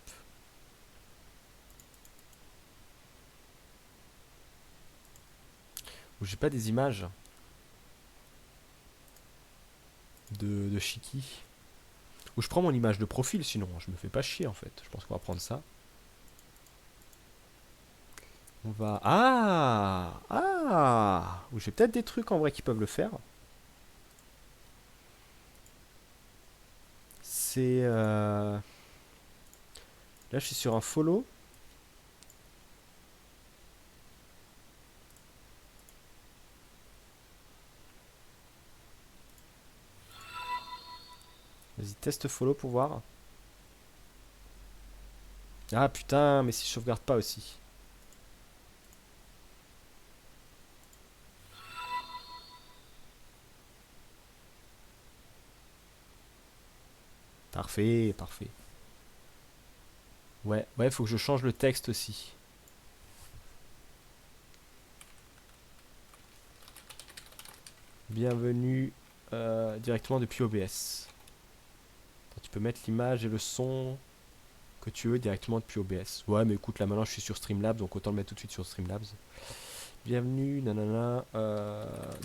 Où j'ai pas des images de Shiki. Ou je prends mon image de profil sinon, je me fais pas chier en fait. Je pense qu'on va prendre ça. On va... Ah! Ah! Ou j'ai peut-être des trucs en vrai qui peuvent le faire. C'est... Là je suis sur un follow. Vas-y, teste follow pour voir. Ah putain, mais si je sauvegarde pas aussi. Parfait, parfait. Ouais, ouais, faut que je change le texte aussi. Bienvenue directement depuis OBS. Attends, tu peux mettre l'image et le son que tu veux directement depuis OBS. Ouais, mais écoute, là maintenant je suis sur Streamlabs, donc autant le mettre tout de suite sur Streamlabs. Bienvenue, nanana,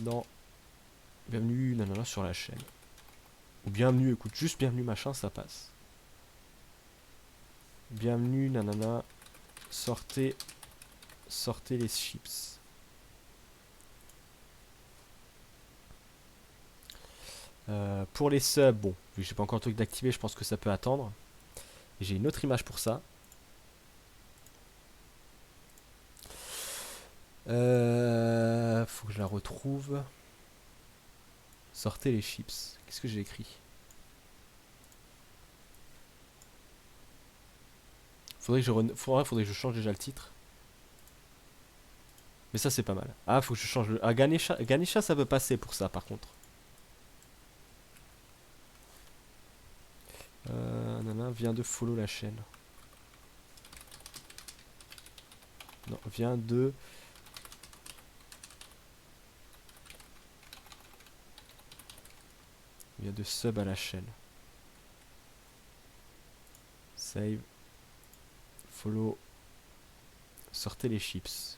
non. Bienvenue, nanana, sur la chaîne. Ou bienvenue, écoute, juste bienvenue machin, ça passe. Bienvenue, nanana, sortez les chips. Pour les subs, bon, vu que j'ai pas encore le truc d'activer, je pense que ça peut attendre. Et j'ai une autre image pour ça. Faut que je la retrouve. Sortez les chips. Qu'est-ce que j'ai écrit? Faudrait que je change déjà le titre. Mais ça c'est pas mal. Ah, faut que je change le... Ah, Ganesha, Ganesha ça peut passer pour ça par contre. Nana, viens de follow la chaîne. Non, viens de... Viens de sub à la chaîne. Save. Follow. Sortez les chips.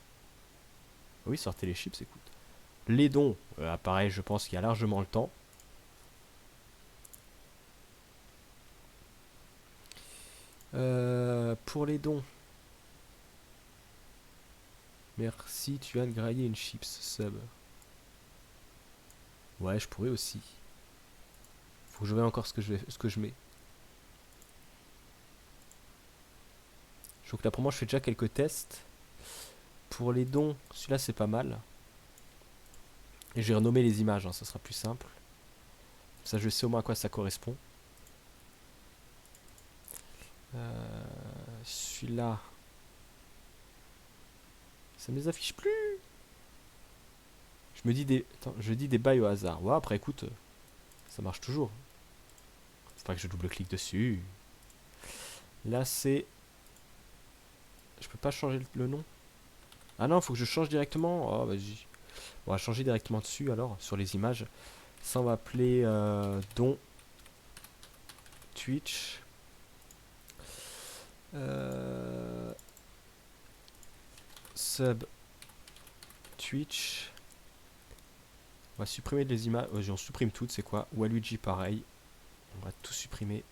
Oui, sortez les chips, écoute. Les dons. Pareil, je pense qu'il y a largement le temps. Pour les dons. Merci, tu viens de grailler une chips sub. Ouais, je pourrais aussi. Faut que je vois encore ce que je mets. Je trouve que là pour moi je fais déjà quelques tests. Pour les dons, celui-là c'est pas mal. Et je vais renommer les images, hein, ça sera plus simple. Ça je sais au moins à quoi ça correspond. Celui-là. Ça me les affiche plus. Je me dis des. Attends, je dis des bails au hasard. Ouais, après écoute, ça marche toujours. Faut pas que je double-clique dessus. Là c'est. Je peux pas changer le nom. Ah non, faut que je change directement. Oh vas-y. On va changer directement dessus alors, sur les images. Ça on va appeler don Twitch. Sub Twitch. On va supprimer les images. On supprime toutes, c'est quoi? Waluigi pareil. On va tout supprimer.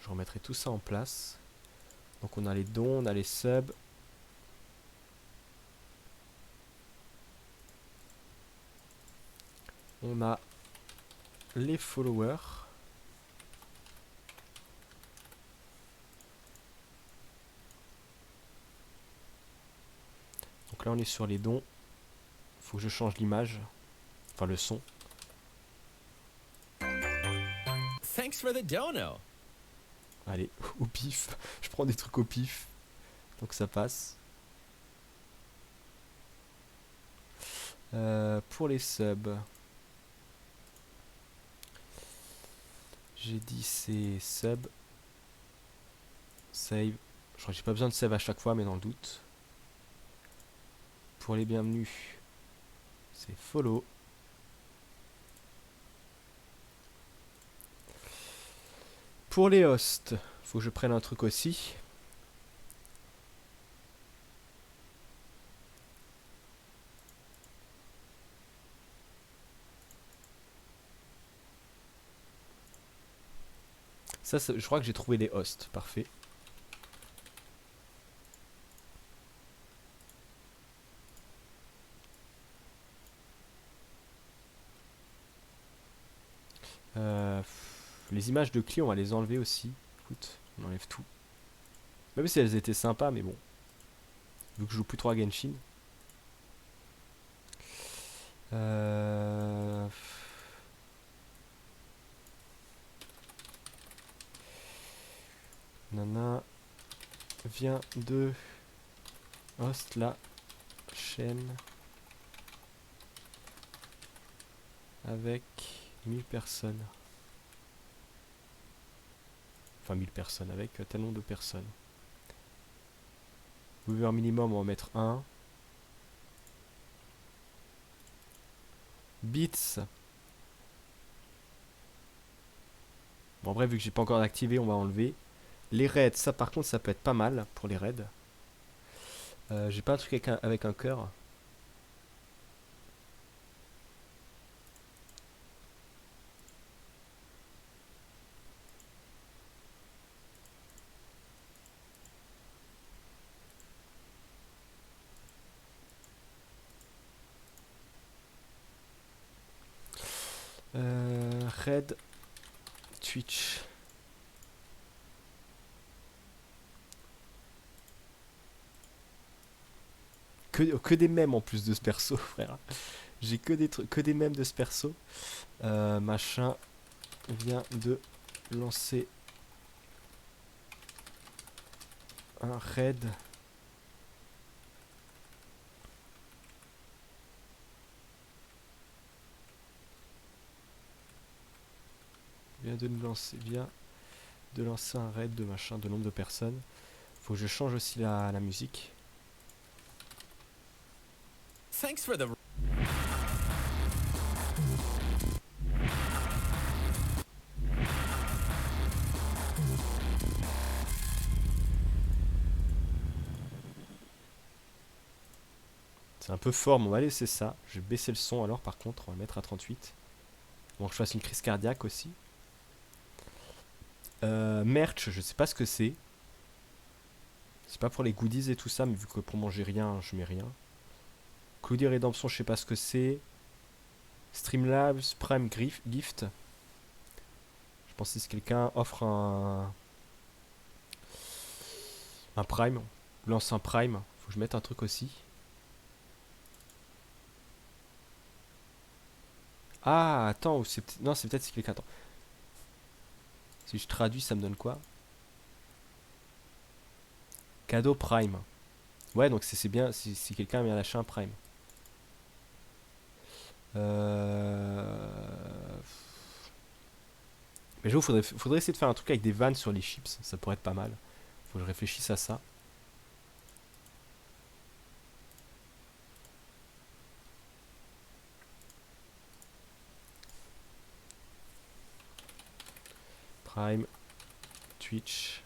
Je remettrai tout ça en place. Donc on a les dons, on a les subs. On a les followers. Donc là on est sur les dons. Faut que je change l'image. Enfin le son. Thanks for the dono. Allez, au pif. Je prends des trucs au pif. Donc ça passe. Pour les subs. J'ai dit c'est sub. Save. Je crois que j'ai pas besoin de save à chaque fois, mais dans le doute. Pour les bienvenus, c'est follow. Pour les hosts, faut que je prenne un truc aussi. Ça, je crois que j'ai trouvé les hosts. Parfait. Les images de clients, on va les enlever aussi. Écoute, on enlève tout. Même si elles étaient sympas, mais bon. Vu que je joue plus trop à Genshin. Nana vient de host la chaîne avec 1000 personnes. Enfin 1000 personnes, avec tel nombre de personnes. Viewer minimum, on va mettre 1. Bits. Bon bref, vu que j'ai pas encore activé, on va enlever. Les raids, ça par contre ça peut être pas mal pour les raids. J'ai pas un truc avec un cœur. Raid Twitch. Que des mèmes en plus de ce perso, frère. J'ai que des trucs, que des mèmes de ce perso. Machin vient de lancer un raid. Vient de lancer un raid de machin, de nombre de personnes. Faut que je change aussi la musique. Thanks for the. C'est un peu fort, mais on va laisser ça. Je vais baisser le son alors par contre, on va le mettre à 38. Bon, que je fasse une crise cardiaque aussi. Merch, je sais pas ce que c'est. C'est pas pour les goodies et tout ça, mais vu que pour manger rien, je mets rien. Cloudy Redemption, je sais pas ce que c'est. Streamlabs, Prime Gift. Je pense que si quelqu'un offre un Prime, lance un Prime, faut que je mette un truc aussi. Ah, attends, ou non, c'est peut-être si quelqu'un. Attends. Si je traduis, ça me donne quoi? Cadeau Prime. Ouais, donc c'est bien si quelqu'un vient lâcher un Prime. Mais j'avoue, faudrait essayer de faire un truc avec des vannes sur les chips. Ça pourrait être pas mal. Faut que je réfléchisse à ça. Prime, Twitch.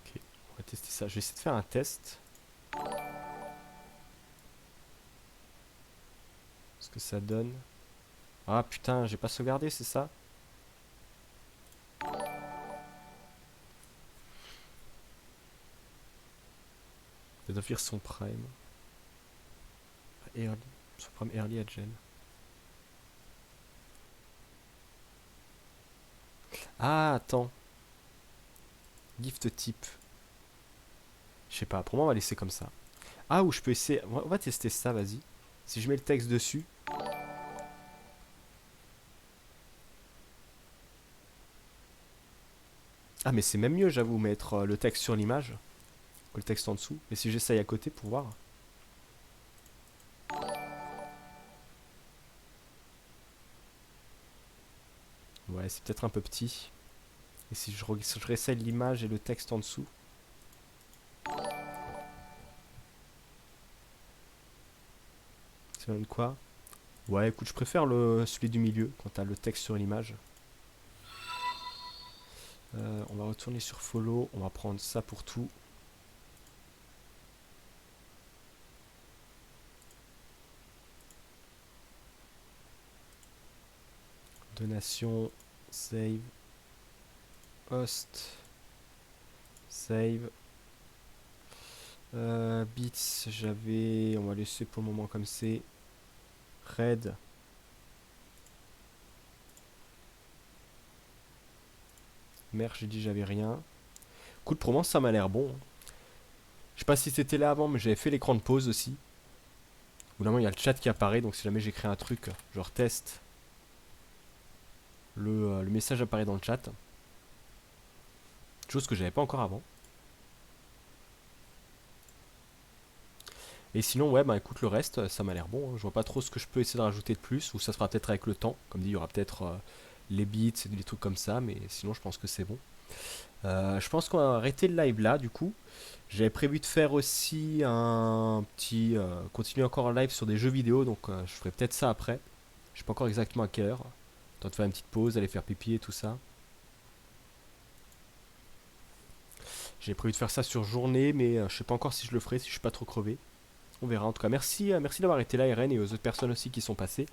Ok, on va tester ça. Je vais essayer de faire un test. Ce que ça donne. Ah putain, j'ai pas sauvegardé, c'est ça? Peut-être offrir son Prime. Early. Son Prime Early à Gen. Ah, attends. Gift type. Je sais pas, pour moi on va laisser comme ça. Ah, ou je peux essayer. On va tester ça, vas-y. Si je mets le texte dessus. Ah, mais c'est même mieux, j'avoue, mettre le texte sur l'image que le texte en dessous. Et si j'essaye à côté pour voir. Ouais, c'est peut-être un peu petit. Et si je réessaye l'image et le texte en dessous. Ça donne quoi? Ouais, écoute, je préfère celui du milieu quand t'as le texte sur l'image. On va retourner sur follow. On va prendre ça pour tout. Donation. Save. Host. Save. Bits, j'avais. On va laisser pour le moment comme c'est. Red. Merde, j'ai dit j'avais rien. Écoute, pour moi ça m'a l'air bon. Je sais pas si c'était là avant, mais j'avais fait l'écran de pause aussi. Où là, il y a le chat qui apparaît, donc si jamais j'écris un truc, genre test, le message apparaît dans le chat. Chose que j'avais pas encore avant. Et sinon, ouais, bah écoute, le reste, ça m'a l'air bon. Hein. Je vois pas trop ce que je peux essayer de rajouter de plus, ou ça sera peut-être avec le temps. Comme dit, il y aura peut-être les beats et des trucs comme ça, mais sinon, je pense que c'est bon. Je pense qu'on va arrêter le live là, du coup. J'avais prévu de faire aussi un petit. Continuer encore un live sur des jeux vidéo, donc je ferai peut-être ça après. Je sais pas encore exactement à quelle heure. Temps de faire une petite pause, aller faire pipi et tout ça. J'ai prévu de faire ça sur journée, mais je sais pas encore si je le ferai, si je suis pas trop crevé. On verra. En tout cas, merci, merci d'avoir été là, Irène, et aux autres personnes aussi qui sont passées.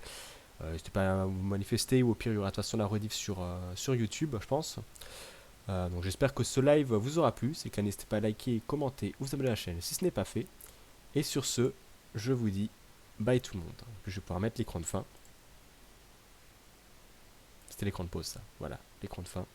N'hésitez pas à vous manifester, ou au pire, il y aura de toute façon la rediff sur YouTube, je pense. Donc j'espère que ce live vous aura plu. C'est que n'hésitez pas à liker, commenter ou vous abonner à la chaîne si ce n'est pas fait. Et sur ce, je vous dis bye tout le monde. Je vais pouvoir mettre l'écran de fin. C'était l'écran de pause ça. Voilà, l'écran de fin.